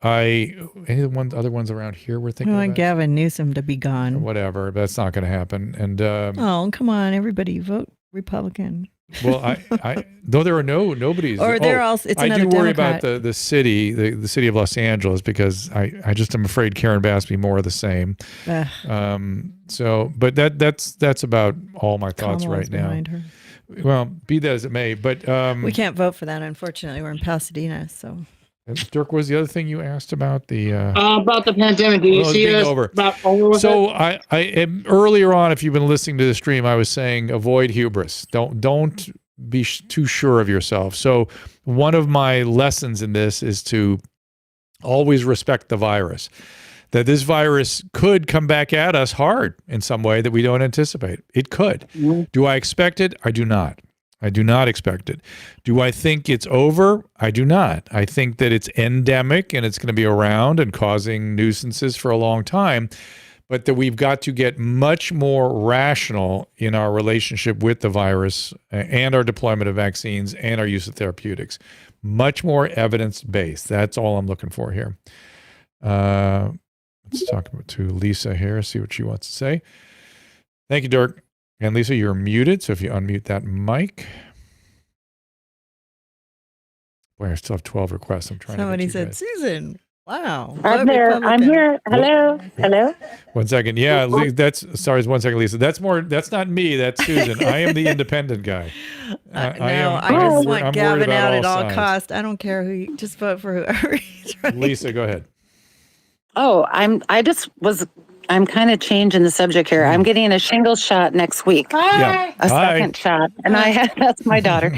Any other ones around here we're thinking about? Gavin Newsom to be gone. Whatever, that's not going to happen. And oh, come on, everybody vote Republican. Well, I though there are nobody's. Or they're also. It's another I do worry Democrat. about the city of Los Angeles, because I just am afraid Karen Bass will be more of the same. So, but that's about all my thoughts right now. Her. Well, be that as it may, but we can't vote for that. Unfortunately, we're in Pasadena, so. Dirk, was the other thing you asked about about the pandemic? Do you see us about over with So it? I earlier on, if you've been listening to the stream, I was saying avoid hubris. Don't be too sure of yourself. So one of my lessons in this is to always respect the virus. That this virus could come back at us hard in some way that we don't anticipate. It could. Mm-hmm. Do I expect it? I do not. I do not expect it. Do I think it's over? I do not. I think that it's endemic and it's going to be around and causing nuisances for a long time, but that we've got to get much more rational in our relationship with the virus and our deployment of vaccines and our use of therapeutics. Much more evidence-based. That's all I'm looking for here. Let's talk to Lisa here, see what she wants to say. Thank you, Dirk. And Lisa, you're muted, so if you unmute that mic. Boy, I still have 12 requests. I'm trying Somebody to get said, Susan, wow. I'm here. Hello. Hello. 1 second. Yeah, sorry, 1 second, Lisa. That's not me. That's Susan. I am the independent guy. I just want Gavin out at all costs. I don't care who you, just vote for whoever he's running. Lisa, go ahead. Oh, I'm kind of changing the subject here. I'm getting a shingles shot next week. Hi. A second shot. And that's my daughter.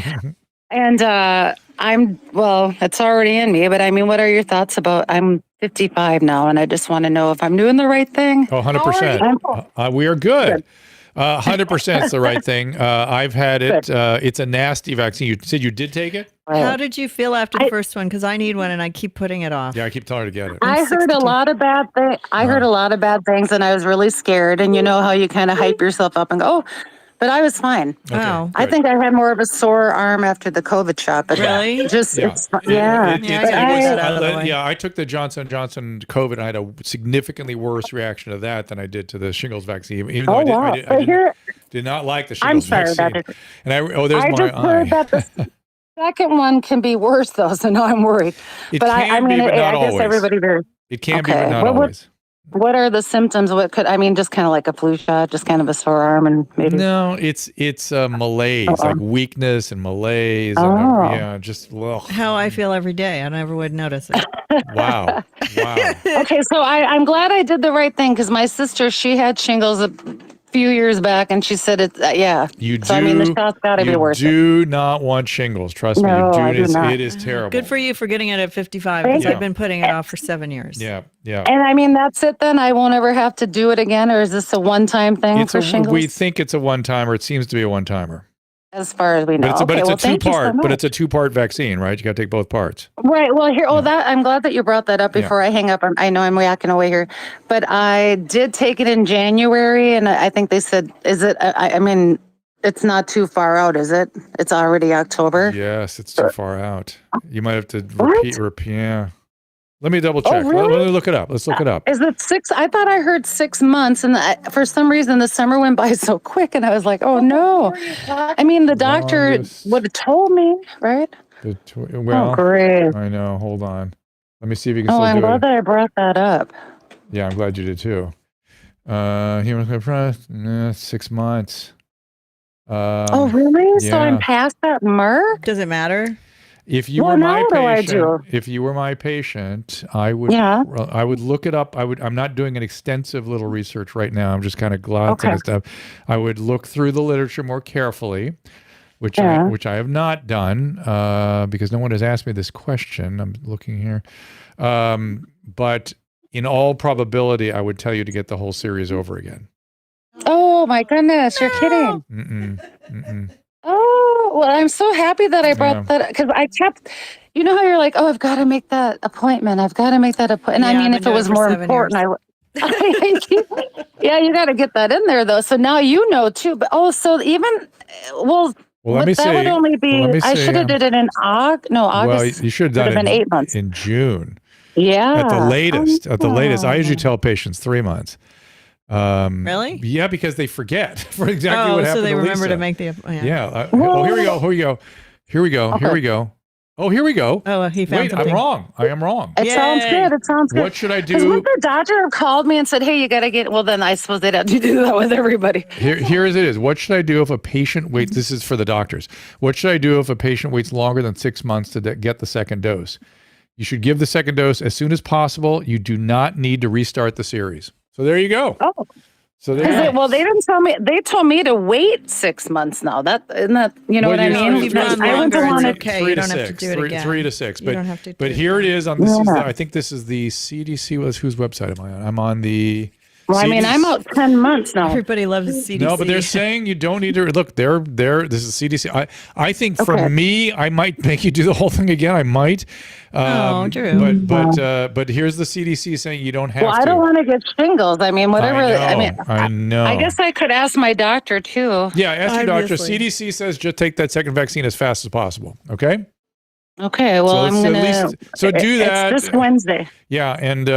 And it's already in me, but I mean, what are your thoughts about, I'm 55 now, and I just want to know if I'm doing the right thing. Oh, 100%. We are good. 100% is the right thing. I've had it. It's a nasty vaccine. You said you did take it? How did you feel after the first one? Because I need one and I keep putting it off. Yeah, I keep telling her to get it. I heard a lot of bad things. Heard a lot of bad things, and I was really scared. And you know how you kind of hype yourself up and go, oh, but I was fine. Okay, Oh. I think I had more of a sore arm after the COVID shot, but Really? just Yeah. it's yeah. Yeah, I But gotta get that out of the way. Yeah, I took the Johnson & Johnson COVID, and I had a significantly worse reaction to that than I did to the shingles vaccine. Even though Oh I wow! did, But here, did not like the I'm shingles sorry vaccine. about it. And there's I my just heard eye. that the second one can be worse, though. So now I'm worried. It But can I be, mean, but not I guess always. everybody there. It can be, but Okay. not What would- always. What are the symptoms? What could I mean? Just kind of like a flu shot, just kind of a sore arm, and maybe. No, it's malaise, like weakness and malaise. Oh. And, yeah, just ugh. How I feel every day. I never would notice it. Wow. Okay, so I'm glad I did the right thing because my sister, she had shingles a few years back, and she said it's yeah. You do. So I mean, the shot's got to be worth it. You do not want shingles. Trust me. No, I do It is, not. it is terrible. Good for you for getting it at 55 Thank because you. I've been putting it off for 7 years. Yeah. And I mean, that's it then? I won't ever have to do it again, or is this a one-time thing for shingles? We think it's a one-timer. It seems to be a one-timer. As far as we know. But it's a thank you so two-part. much. But it's a two-part vaccine, right? You got to take both parts. Right. Well, here. Oh, that I'm glad that you brought that up before I hang up. I know I'm yakking away here, but I did take it in January, and I think they said, "Is it?" I mean, it's not too far out, is it? It's already October. Yes, it's too far out. You might have to What? repeat. Yeah. Let me double check. really? Let me look it up. Let's look it up. Is it 6? I thought I heard 6 months, and for some reason the summer went by so quick, and I was like, "Oh no!" I mean, the doctor Longest- would have told me, right? Well, oh, great. I know. Hold on. Let me see if you can Oh, still I'm do glad it. that I brought that up. Yeah, I'm glad you did too. Human clinical 6 months. Oh, really? So I'm yeah. past that mark? Does it matter? If you Well, were my now what do I patient, do? if you were my patient, I would look it up. I'm not doing an extensive little research right now. I'm just kind of glancing at stuff. I would look through the literature more carefully, which I have not done because no one has asked me this question. I'm looking here. But in all probability, I would tell you to get the whole series over again. Oh my goodness, you're kidding. Oh, well, I'm so happy that I brought that because I kept, you know how you're like, oh, I've got to make that appointment. I've got to make that appointment. And Yeah, I mean, I've if been it was doing it for more 7 important, years. yeah, you got to get that in there though. So now you know too. But so even, well, let me see. that would only be, Let me I see. should have did it in August. No, August. Well, you should have would done have been it 8 months. in June. Yeah. At the latest. At the latest. I usually Oh. tell patients 3 months. Really? Yeah, because they forget for exactly what happened. So they remember Lisa. to make the. Yeah. Oh, here we go. Here we go. Oh, here we go. Oh, he found Wait, something. I'm wrong. I am wrong. It sounds good. It sounds good. What should I Because do? would the doctor have called me and said, hey, you got to get, well, then I suppose they'd have to do that with everybody. Here as it is. What should I do if a patient waits? This is for the doctors. What should I do if a patient waits longer than 6 months to get the second dose? You should give the second dose as soon as possible. You do not need to restart the series. So there you go. Oh. So there you go. Well, they didn't tell me. They told me to wait 6 months now. Isn't that, you know Well, what I you- mean? You've gone I wouldn't longer. have It's wanted. okay. Three You to don't have to six. do it again. 3 to 6. You don't have to. But do here it is on this. Is Yeah. I think this is the CDC. Whose website am I on? I'm on the. Well, I mean, CDC. I'm out 10 months now. Everybody loves CDC. No, but they're saying you don't need to look. They're this is CDC. I think for Okay. me, I might make you do the whole thing again. I might. Drew. But here's the CDC saying you don't have Well, to. I don't want to get shingles. I mean, whatever. I know. I guess I could ask my doctor too. Yeah, ask your doctor. Obviously. CDC says just take that second vaccine as fast as possible. Okay. Okay. Well, I'm So at gonna. least do that. It's this Wednesday. Yeah, and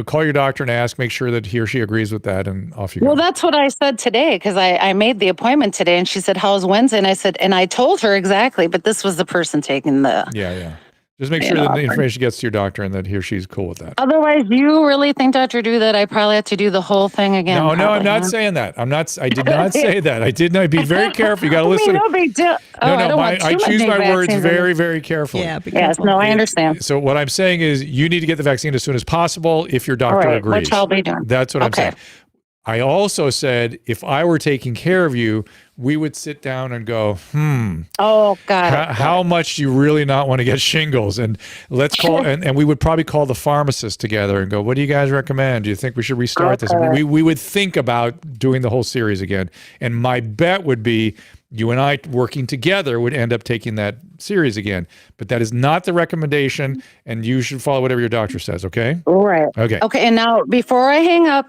call your doctor and ask, make sure that he or she agrees with that, and off you go. Well, that's what I said today because I made the appointment today, and she said, "How's Wednesday?" And I said, and I told her exactly, but this was the person taking the. Yeah. Just make sure that the information gets to your doctor and that he or she's cool with that. Otherwise, you really think, Dr. Drew, that I probably have to do the whole thing again? No, probably, I'm not huh? saying that. I did not say that. I did not. Be very careful. You got to listen. No big deal. I choose my words very, very carefully. Yeah. Be Yes, careful. no, I understand. So what I'm saying is you need to get the vaccine as soon as possible if your doctor All right, agrees. which I'll be doing. That's what I'm Okay. saying. I also said if I were taking care of you, we would sit down and go, Oh, God. how much do you really not want to get shingles? And let's call, and we would probably call the pharmacist together and go, what do you guys recommend? Do you think we should restart this? Okay. We would think about doing the whole series again. And my bet would be you and I working together would end up taking that series again. But that is not the recommendation, and you should follow whatever your doctor says, okay? Right. Okay. Okay. And now, before I hang up,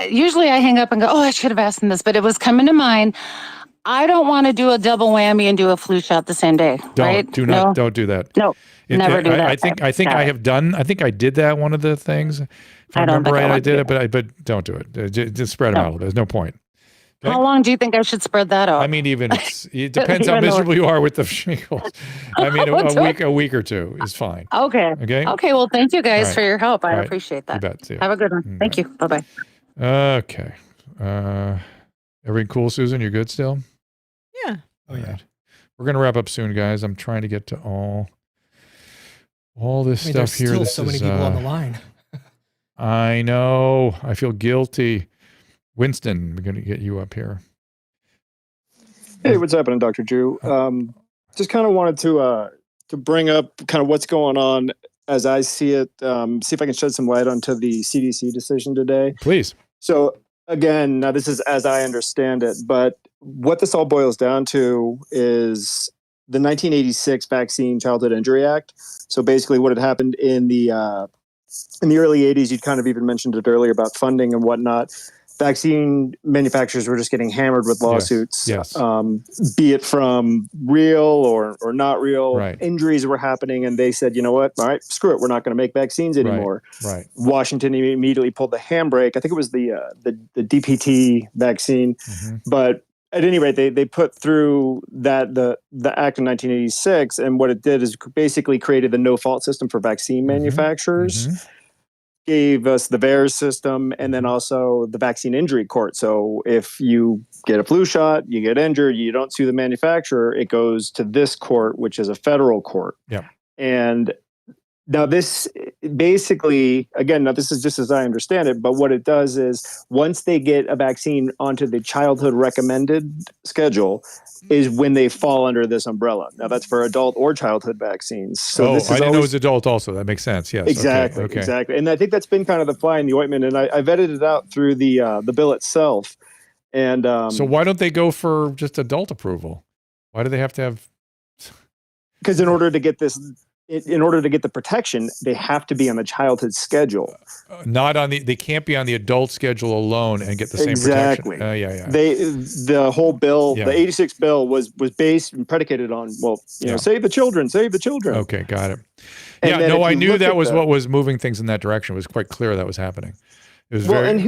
usually I hang up and go, oh, I should have asked them this, but it was coming to mind. I don't want to do a double whammy and do a flu shot the same day. Right? Don't do that. No, never do that. I think I did that one of the things. If I remember right, I did it, but don't do it. Just spread them out a little bit. There's no point. Okay? How long do you think I should spread that out? I mean, it depends how miserable you are with the shingles. I mean, a week or two is fine. Okay. Okay. Okay. Well, thank you guys Right. for your help. I Right. appreciate that. You bet. See ya. Have a good one. Thank you. Bye-bye. Okay. Everything cool, Susan? You're good still? Yeah. Oh yeah. Right. We're gonna wrap up soon, guys. I'm trying to get to all this stuff there's here. Still This so many is, people on the line. I know. I feel guilty. Winston, we're gonna get you up here. Hey, what's happening, Dr. Drew? Just kind of wanted to bring up kind of what's going on as I see it. See if I can shed some light onto the CDC decision today. Please. So again, now this is as I understand it, but what this all boils down to is the 1986 Vaccine Childhood Injury Act. So basically, what had happened in the early 80s, you'd kind of even mentioned it earlier about funding and whatnot. Vaccine manufacturers were just getting hammered with lawsuits, Yes. Be it from real or not real. Right. Injuries were happening, and they said, you know what? All right, screw it. We're not going to make vaccines anymore. Right. Washington immediately pulled the handbrake. I think it was the DPT vaccine, but at any rate, they put through that the act in 1986, and what it did is basically created the no-fault system for vaccine manufacturers. Gave us the VAERS system, and then also the vaccine injury court. So if you get a flu shot, you get injured, you don't sue the manufacturer, it goes to this court, which is a federal court. Yeah. And now this basically, again, now this is just as I understand it, but what it does is once they get a vaccine onto the childhood recommended schedule is when they fall under this umbrella. Now that's for adult or childhood vaccines. So this is I didn't know it always, was adult also. That makes sense. Yes. exactly, Okay. exactly. And I think that's been kind of the fly in the ointment. And I vetted it out through the bill itself. And So why don't they go for just adult approval? Why do they have to have? because in order to get the protection, they have to be on the childhood schedule. Not on they can't be on the adult schedule alone and get the same Exactly. protection. The whole bill, Yeah. the 86 bill was based and predicated on, save the children, save the children. Okay, got it. And Yeah, then no, if I you knew look that at was what was moving things in that direction. It was quite clear that was happening. It was and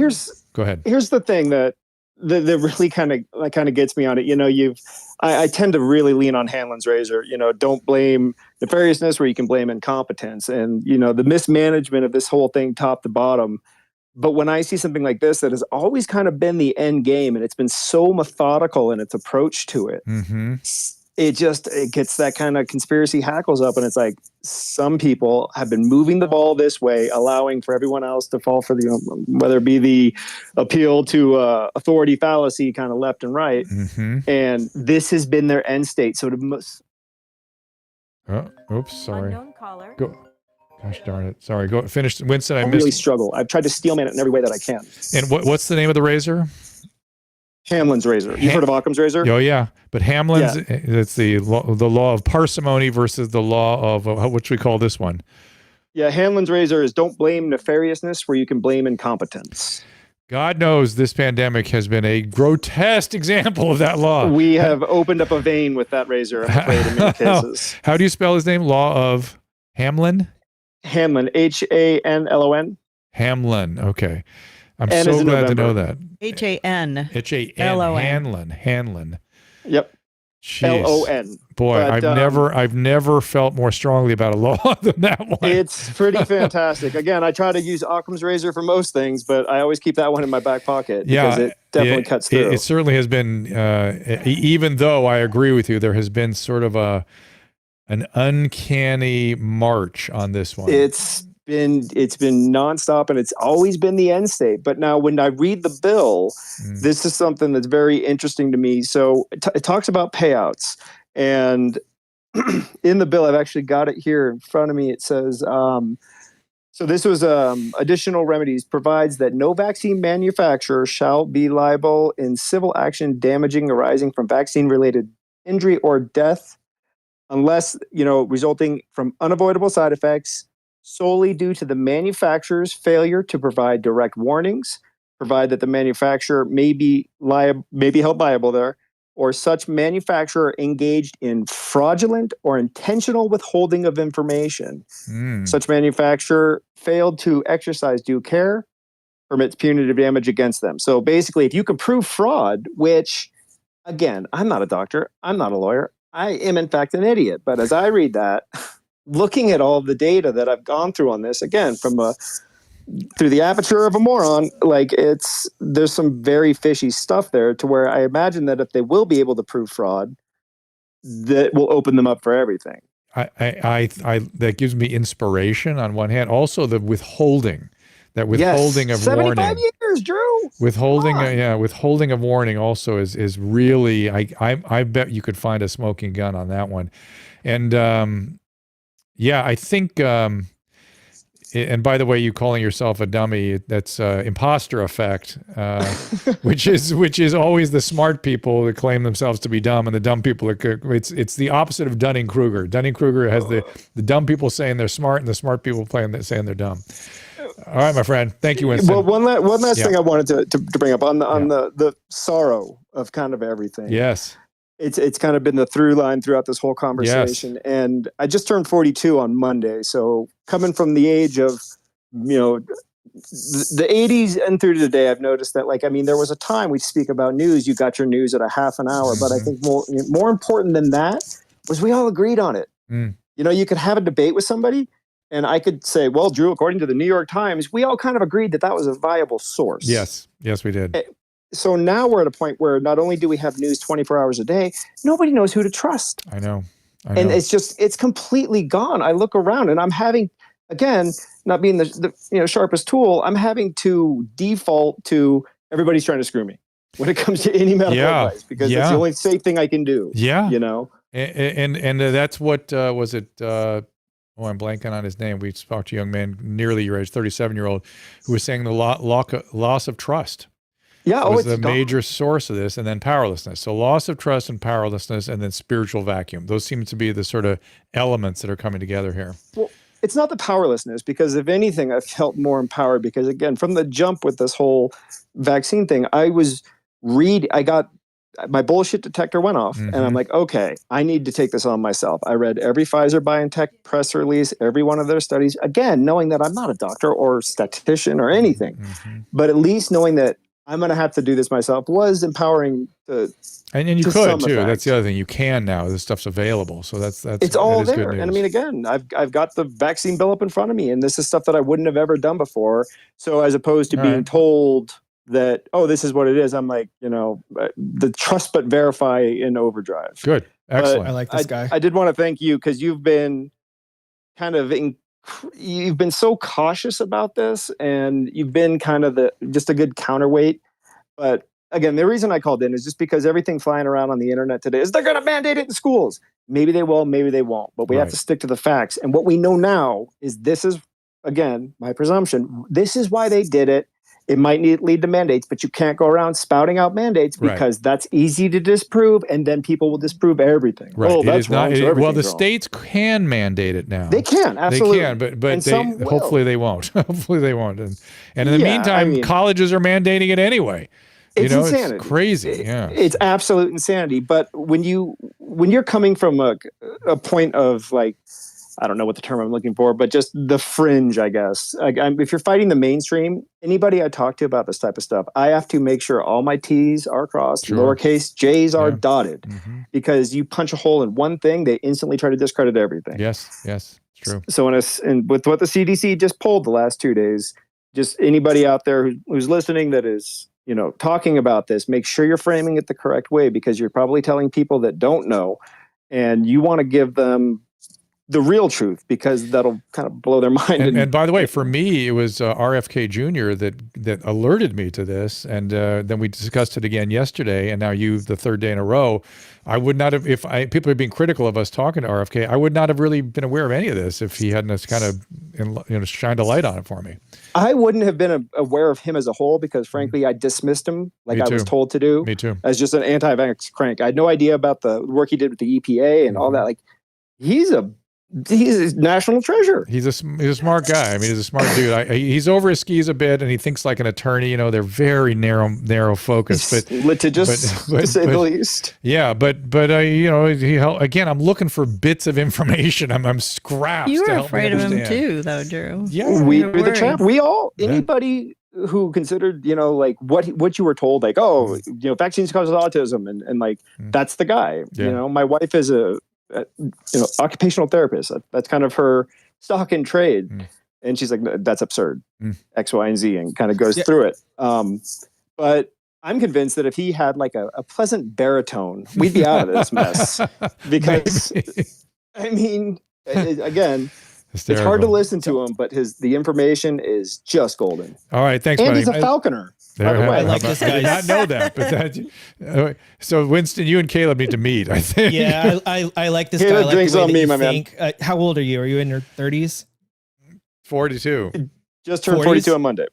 go ahead. Here's the thing that really kind of gets me on it. I tend to really lean on Hanlon's razor. Don't blame nefariousness where you can blame incompetence, and the mismanagement of this whole thing top to bottom. But when I see something like this that has always kind of been the end game, and it's been so methodical in its approach to it, it gets that kind of conspiracy hackles up, and it's like some people have been moving the ball this way, allowing for everyone else to fall for whether it be the appeal to authority fallacy kind of left and right. And this has been their end state. So oops, sorry. Unknown caller. Go. Gosh darn it. Sorry. Go finish. Winston, I really missed. struggle. I've tried to steelman it in every way that I can. And what's the name of the razor? Hamlin's razor. You've heard of Occam's razor? Oh yeah, but Hamlin's it's the law of parsimony versus the law of what should we call this one? Yeah, Hamlin's razor is don't blame nefariousness where you can blame incompetence. God knows this pandemic has been a grotesque example of that law. We have opened up a vein with that razor, I'm afraid, in many cases. How do you spell his name? Law of Hamlin? Hamlin, Hanlon. Hamlin. Okay. I'm N so glad to know that. H-A-N. H-A-N. Hanlon. Yep. Jeez. L-O-N. Boy, But, I've never felt more strongly about a law than that one. It's pretty fantastic. Again, I try to use Occam's razor for most things, but I always keep that one in my back pocket because it definitely cuts through. It certainly has been, even though I agree with you, there has been sort of an uncanny march on this one. It's been nonstop, and it's always been the end state. But now when I read the bill, this is something that's very interesting to me. So it talks about payouts, and in the bill, I've actually got it here in front of me. It says, so this was additional remedies provides that no vaccine manufacturer shall be liable in civil action damaging arising from vaccine-related injury or death unless, resulting from unavoidable side effects solely due to the manufacturer's failure to provide direct warnings, provide that the manufacturer may be held liable there, or such manufacturer engaged in fraudulent or intentional withholding of information. Such manufacturer failed to exercise due care, permits punitive damage against them. So basically, if you can prove fraud, which, again, I'm not a doctor, I'm not a lawyer, I am in fact an idiot. But as I read that, looking at all the data that I've gone through on this, again, through the aperture of a moron, like there's some very fishy stuff there, to where I imagine that if they will be able to prove fraud, that will open them up for everything. I that gives me inspiration on one hand. Also, the withholding. That withholding of 75 warning. years, Drew. Withholding of warning also is really. I bet you could find a smoking gun on that one, and I think. And by the way, you calling yourself a dummy, that's imposter effect, which is always the smart people that claim themselves to be dumb, and the dumb people it's the opposite of Dunning-Kruger. Dunning-Kruger has the dumb people saying they're smart, and the smart people saying they're dumb. All right, my friend. Thank you, Winston. Well, one last thing I wanted to bring up on the sorrow of kind of everything. Yes. It's kind of been the through line throughout this whole conversation. Yes. And I just turned 42 on Monday. So coming from the age of, the 80s and through to today, I've noticed that, there was a time we speak about news. You got your news at a half an hour. But I think more important than that was we all agreed on it. You could have a debate with somebody, and I could say, well, Drew, according to the New York Times, we all kind of agreed that was a viable source. Yes, we did. So now we're at a point where not only do we have news 24 hours a day, nobody knows who to trust. I know. And it's completely gone. I look around and I'm having, again, not being the sharpest tool, I'm having to default to everybody's trying to screw me when it comes to any medical advice, because it's the only safe thing I can do. Yeah. And that's what was it? I'm blanking on his name. We talked to a young man nearly your age, 37-year-old, who was saying the loss of trust. Was the major source of this, and then powerlessness. So loss of trust and powerlessness, and then spiritual vacuum. Those seem to be the sort of elements that are coming together here. Well, it's not the powerlessness, because if anything, I felt more empowered, because again, from the jump with this whole vaccine thing, I got my bullshit detector went off, and I'm like, okay, I need to take this on myself. I read every Pfizer BioNTech press release, every one of their studies, again, knowing that I'm not a doctor or statistician or anything, but at least knowing that I'm going to have to do this myself was empowering. And you could too. That's the other thing. You can now. This stuff's available. So it's all there. And I mean, again, I've got the vaccine bill up in front of me, and this is stuff that I wouldn't have ever done before. So as opposed to being told that, oh, this is what it is, I'm like, the trust but verify in overdrive. Good. Excellent. I like this guy. I did want to thank you, because you've been you've been so cautious about this, and you've been kind of just a good counterweight. But again, the reason I called in is just because everything flying around on the internet today is they're going to mandate it in schools. Maybe they will, maybe they won't, but we have to stick to the facts. And what we know now is this is, again, my presumption, this is why they did it. It might lead to mandates, but you can't go around spouting out mandates, because that's easy to disprove, and then people will disprove everything. Right. Oh, that's wrong. Well, the states can mandate it now. They can, absolutely. They can, but hopefully they won't. Hopefully they won't. And in the meantime, colleges are mandating it anyway. It's insanity. It's crazy. It's absolute insanity. But when you're coming from a point of, like, I don't know what the term I'm looking for, but just the fringe, I guess. If you're fighting the mainstream, anybody I talk to about this type of stuff, I have to make sure all my T's are crossed, lowercase J's are dotted, because you punch a hole in one thing, they instantly try to discredit everything. Yes, it's true. So and with what the CDC just pulled the last 2 days, just anybody out there who's listening that is, talking about this, make sure you're framing it the correct way, because you're probably telling people that don't know, and you want to give them the real truth, because that'll kind of blow their mind. And by the way, for me, it was RFK Jr. that alerted me to this, and then we discussed it again yesterday, and now the third day in a row. I would not have, people are being critical of us talking to RFK, I would not have really been aware of any of this if he hadn't kind of shined a light on it for me. I wouldn't have been aware of him as a whole, because frankly, I dismissed him like I was told to do. Me too. As just an anti-vax crank. I had no idea about the work he did with the EPA and all that. Like, he's a he's a national treasure. He's a smart guy. I mean, he's a smart dude. He's over his skis a bit, and he thinks like an attorney. You know, they're very narrow focus, but litigious to say the least. Yeah, but you know, again, I'm looking for bits of information. I'm scraps. You to were help me afraid of him understand. too, though, Drew. Yeah, we were were the worried. trap. We all, anybody who considered, you know, like what you were told, like, oh, you know, vaccines cause autism, and like that's the guy. Yeah. You know, my wife is a you know, occupational therapist. That's kind of her stock in trade. And she's like, that's absurd. X, Y, and Z, and kind of goes through it. But I'm convinced that if he had like a pleasant baritone, we'd be out of this mess. Because I mean, again, it's hard to listen to him, but the information is just golden. All right, thanks, and buddy. he's a falconer. By the way. I like this guy. I did not know that, but so Winston, you and Caleb need to meet, I think. Yeah, I like this Caleb guy. I like drinks the way on that me, you my man. think. How old are you? Are you in your 30s? 42. Just turned 40s? 42 on Monday.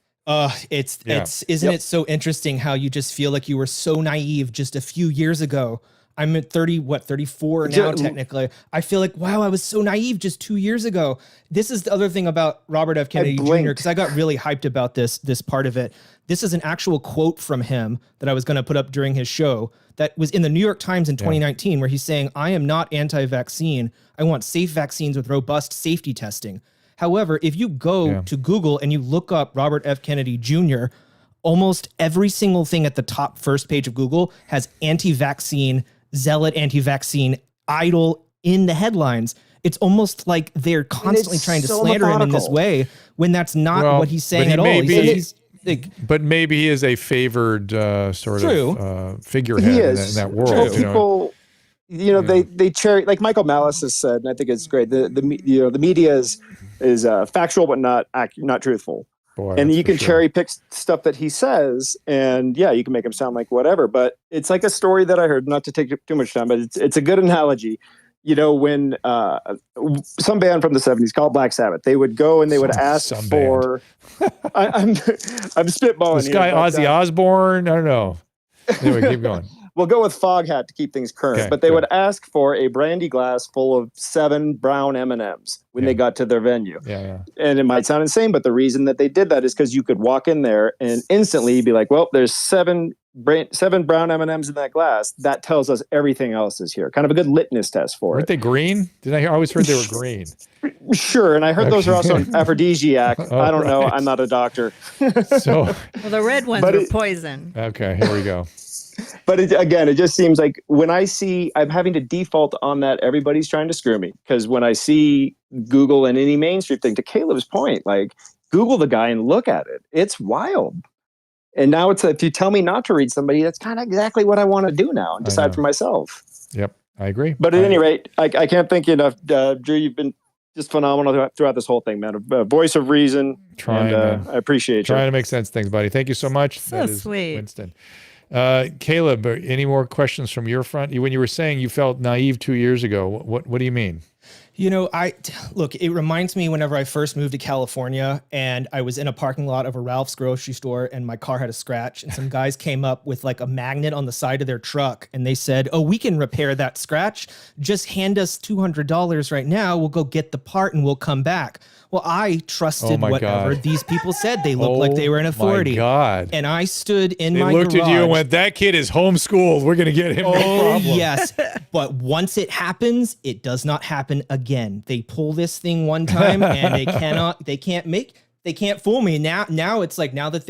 Isn't it so interesting how you just feel like you were so naive just a few years ago? I'm at 34 now, technically. I feel like, wow, I was so naive just 2 years ago. This is the other thing about Robert F. Kennedy Jr., because I got really hyped about this part of it. This is an actual quote from him that I was going to put up during his show that was in the New York Times in 2019, where he's saying, I am not anti-vaccine. I want safe vaccines with robust safety testing. However, if you go to Google and you look up Robert F. Kennedy Jr., almost every single thing at the top first page of Google has anti-vaccine, zealot anti-vaccine, idol in the headlines. It's almost like they're constantly trying to slander him in this way when that's not what he's saying at all. But maybe he is a favored sort of figurehead in that world. True. People, you know, they cherry, like Michael Malice has said, and I think it's great. The media is factual but not truthful. Boy, and you can cherry pick stuff that he says, and you can make him sound like whatever. But it's like a story that I heard, not to take too much time, but it's a good analogy. You know, when some band from the 70s called Black Sabbath, they would go and they would ask for. I'm spitballing. This guy Ozzy Osbourne. I don't know. Anyway, keep going. We'll go with Foghat to keep things current. But they would ask for a brandy glass full of 7 brown M&Ms when they got to their venue. And it might sound insane, but the reason that they did that is because you could walk in there and instantly be like, well, there's 7 brown M&Ms in that glass. That tells us everything else is here. Kind of a good litmus test for Weren't it. they green? I always heard they were green. Sure, and I heard those are also an aphrodisiac. I don't know. I'm not a doctor. Well, the red ones were poison. Okay, here we go. But it just seems like when I'm having to default on that, everybody's trying to screw me. Because when I see Google and any mainstream thing, to Caleb's point, like Google the guy and look at it. It's wild. And now it's if you tell me not to read somebody, that's kind of exactly what I want to do now and decide for myself. Yep, I agree. But at any rate, I can't thank you enough. Drew, you've been just phenomenal throughout this whole thing, man. A voice of reason. I appreciate you. Trying to make sense of things, buddy. Thank you so much. So sweet. Winston. Caleb, any more questions from your front? When you were saying you felt naive 2 years ago, what do you mean? You know, look, it reminds me whenever I first moved to California and I was in a parking lot of a Ralph's grocery store and my car had a scratch and some guys came up with like a magnet on the side of their truck and they said, oh, we can repair that scratch. Just hand us $200 right now. We'll go get the part and we'll come back. Well, I trusted whatever these people said. They looked like they were an authority. My God. And I stood in they my looked garage. at you and went, that kid is homeschooled. We're going to get him no problem. Yes. But once it happens, it does not happen again. They pull this thing one time and they can't fool me. Now it's like, now that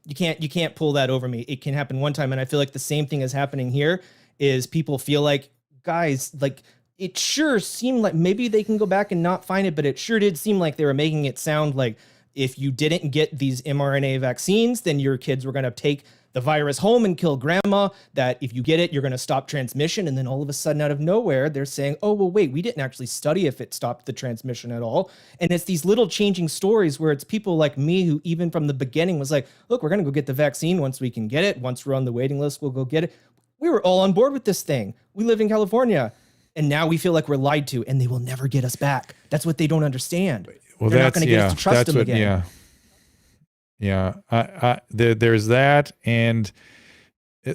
you can't pull that over me. It can happen one time. And I feel like the same thing is happening here is people feel like, guys, like, it sure seemed like maybe they can go back and not find it, but it sure did seem like they were making it sound like if you didn't get these mRNA vaccines, then your kids were going to take the virus home and kill grandma, that if you get it, you're going to stop transmission. And then all of a sudden out of nowhere, they're saying, oh, well, wait, we didn't actually study if it stopped the transmission at all. And it's these little changing stories where it's people like me who even from the beginning was like, look, we're going to go get the vaccine once we can get it. Once we're on the waiting list, we'll go get it. We were all on board with this thing. We live in California. And now we feel like we're lied to and they will never get us back. That's what they don't understand. Well, they're not going to get us to trust them again. There's that. And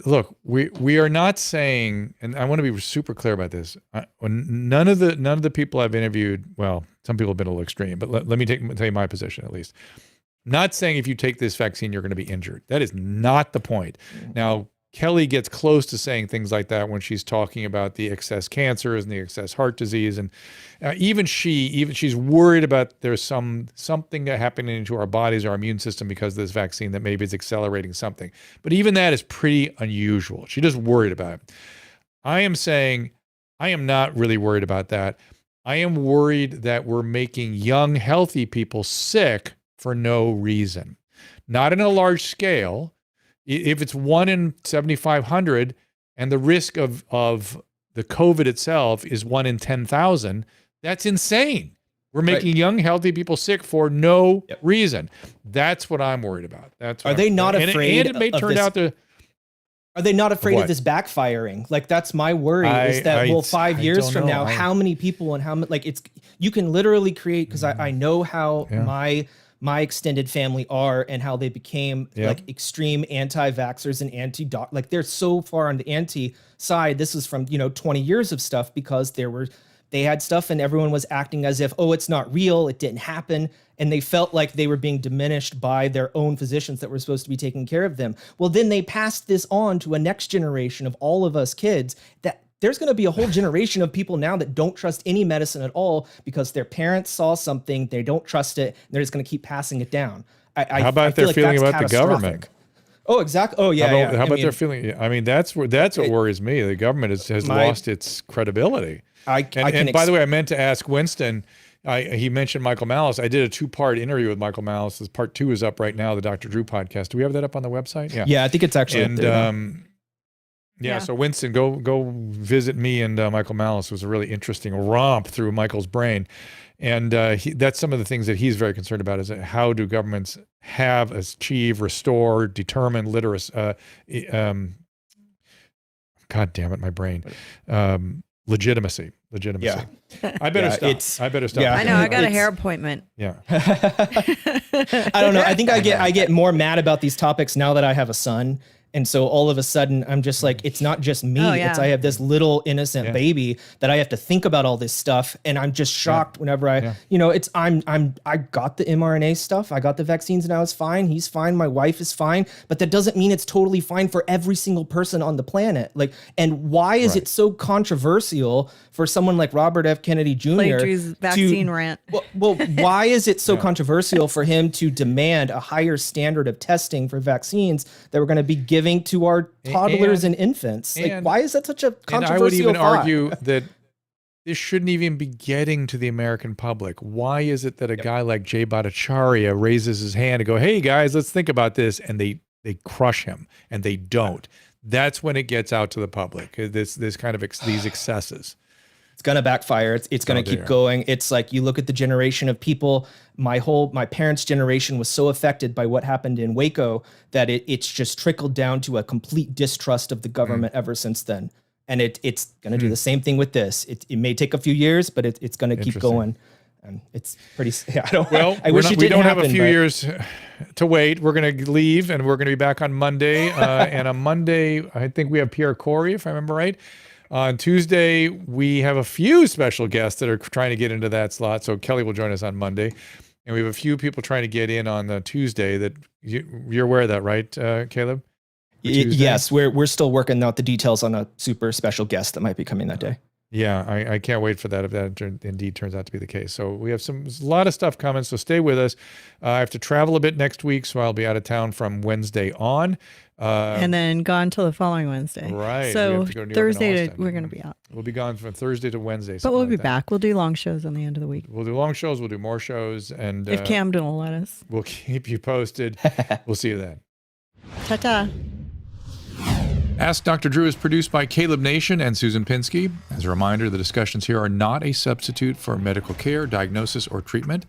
look, we are not saying, and I want to be super clear about this. None of the people I've interviewed, well, some people have been a little extreme, but let me tell you my position at least. Not saying if you take this vaccine, you're going to be injured. That is not the point. Now, Kelly gets close to saying things like that when she's talking about the excess cancers and the excess heart disease. And even she's worried about there's something happening to our bodies, our immune system because of this vaccine that maybe it's accelerating something. But even that is pretty unusual. She's just worried about it. I am saying I am not really worried about that. I am worried that we're making young, healthy people sick for no reason. Not in a large scale. If it's 1 in 7,500 and the risk of the COVID itself is 1 in 10,000, that's insane. We're making young, healthy people sick for no reason. That's what I'm worried about. Are they not afraid? And it may turn out to. Are they not afraid of this backfiring? Like, that's my worry. Is that 5 years from now, how many people and how many? Like, you can literally create, because I know how my extended family are and how they became like extreme anti-vaxxers and anti-doc. Like, they're so far on the anti side. This is from 20 years of stuff because they had stuff and everyone was acting as if, oh, it's not real, it didn't happen, and they felt like they were being diminished by their own physicians that were supposed to be taking care of them. Well, then they passed this on to a next generation of all of us kids that there's going to be a whole generation of people now that don't trust any medicine at all because their parents saw something, they don't trust it, and they're just going to keep passing it down. How about their feeling about the government? Oh, exactly. Oh, yeah. How about their feeling? I mean, that's what worries me. The government has lost its credibility. And by the way, I meant to ask Winston. He mentioned Michael Malice. I did a 2-part interview with Michael Malice. Part 2 is up right now, the Dr. Drew podcast. Do we have that up on the website? Yeah, I think it's actually up there. Yeah, so Winston, go visit me and Michael Malice. It was a really interesting romp through Michael's brain. And that's some of the things that he's very concerned about is how do governments have, achieve, restore, determine literacy. God damn it, my brain. Legitimacy. Yeah. I better stop. Yeah, I know. I got a hair appointment. Yeah. I don't know. I think I get more mad about these topics now that I have a son. And so all of a sudden I'm just like, it's not just me. It's I have this little innocent baby that I have to think about all this stuff. And I'm just shocked whenever I got the mRNA stuff. I got the vaccines and I was fine. He's fine. My wife is fine. But that doesn't mean it's totally fine for every single person on the planet. Like, and why is it so controversial for someone like Robert F. Kennedy Jr. Drew's vaccine rant. Well, why is it so controversial for him to demand a higher standard of testing for vaccines that we're going to be giving to our toddlers and infants? Like, why is that such a controversial And I would even thought? argue that this shouldn't even be getting to the American public. Why is it that a guy like Jay Bhattacharya raises his hand and go, hey guys, let's think about this, and they crush him, and they don't? That's when it gets out to the public. This kind of these excesses. It's going to backfire. It's going to keep going. It's like, you look at the generation of people, my parents' generation was so affected by what happened in Waco that it's just trickled down to a complete distrust of the government ever since then. And it's going to do the same thing with this. It may take a few years, but it's going to keep going. And it's pretty, I wish it didn't happen. We don't have a few years to wait. We're going to leave and we're going to be back on Monday. And on Monday, I think we have Pierre Corey, if I remember right. On Tuesday, we have a few special guests that are trying to get into that slot. So Kelly will join us on Monday. And we have a few people trying to get in on the Tuesday that you're aware of that, right, Caleb? Yes, we're still working out the details on a super special guest that might be coming that day. Yeah, I can't wait for that if that indeed turns out to be the case. So we have a lot of stuff coming, so stay with us. I have to travel a bit next week, so I'll be out of town from Wednesday on. And then gone till the following Wednesday. Right. So Thursday, we're going to be out. We'll be gone from Thursday to Wednesday. But we'll be back. We'll do long shows on the end of the week. We'll do long shows. We'll do more shows. And if Camden will let us. We'll keep you posted. We'll see you then. Ta-ta. Ask Dr. Drew is produced by Caleb Nation and Susan Pinsky. As a reminder, the discussions here are not a substitute for medical care, diagnosis, or treatment.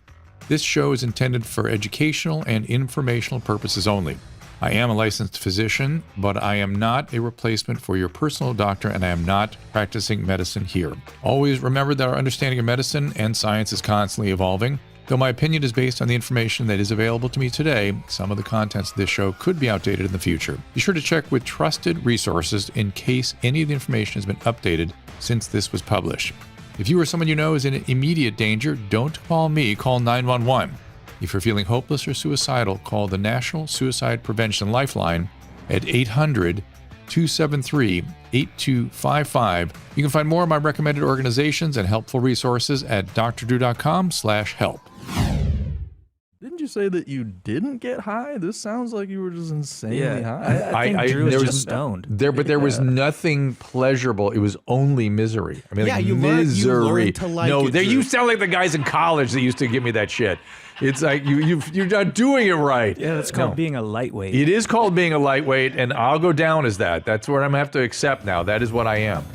This show is intended for educational and informational purposes only. I am a licensed physician, but I am not a replacement for your personal doctor, and I am not practicing medicine here. Always remember that our understanding of medicine and science is constantly evolving. Though my opinion is based on the information that is available to me today, some of the contents of this show could be outdated in the future. Be sure to check with trusted resources in case any of the information has been updated since this was published. If you or someone you know is in immediate danger, don't call me, call 911. If you're feeling hopeless or suicidal, call the National Suicide Prevention Lifeline at 800-273-8255. You can find more of my recommended organizations and helpful resources at drdrew.com/help. Didn't you say that you didn't get high? This sounds like you were just insanely high. I think Drew was just stoned. But there was nothing pleasurable. It was only misery. I mean, Yeah, like you misery. learn to like no, it, there Drew. you sound like the guys in college that used to give me that shit. It's like you're not doing it right. Yeah, that's called being a lightweight. It is called being a lightweight, and I'll go down as that. That's what I'm gonna have to accept now. That is what I am.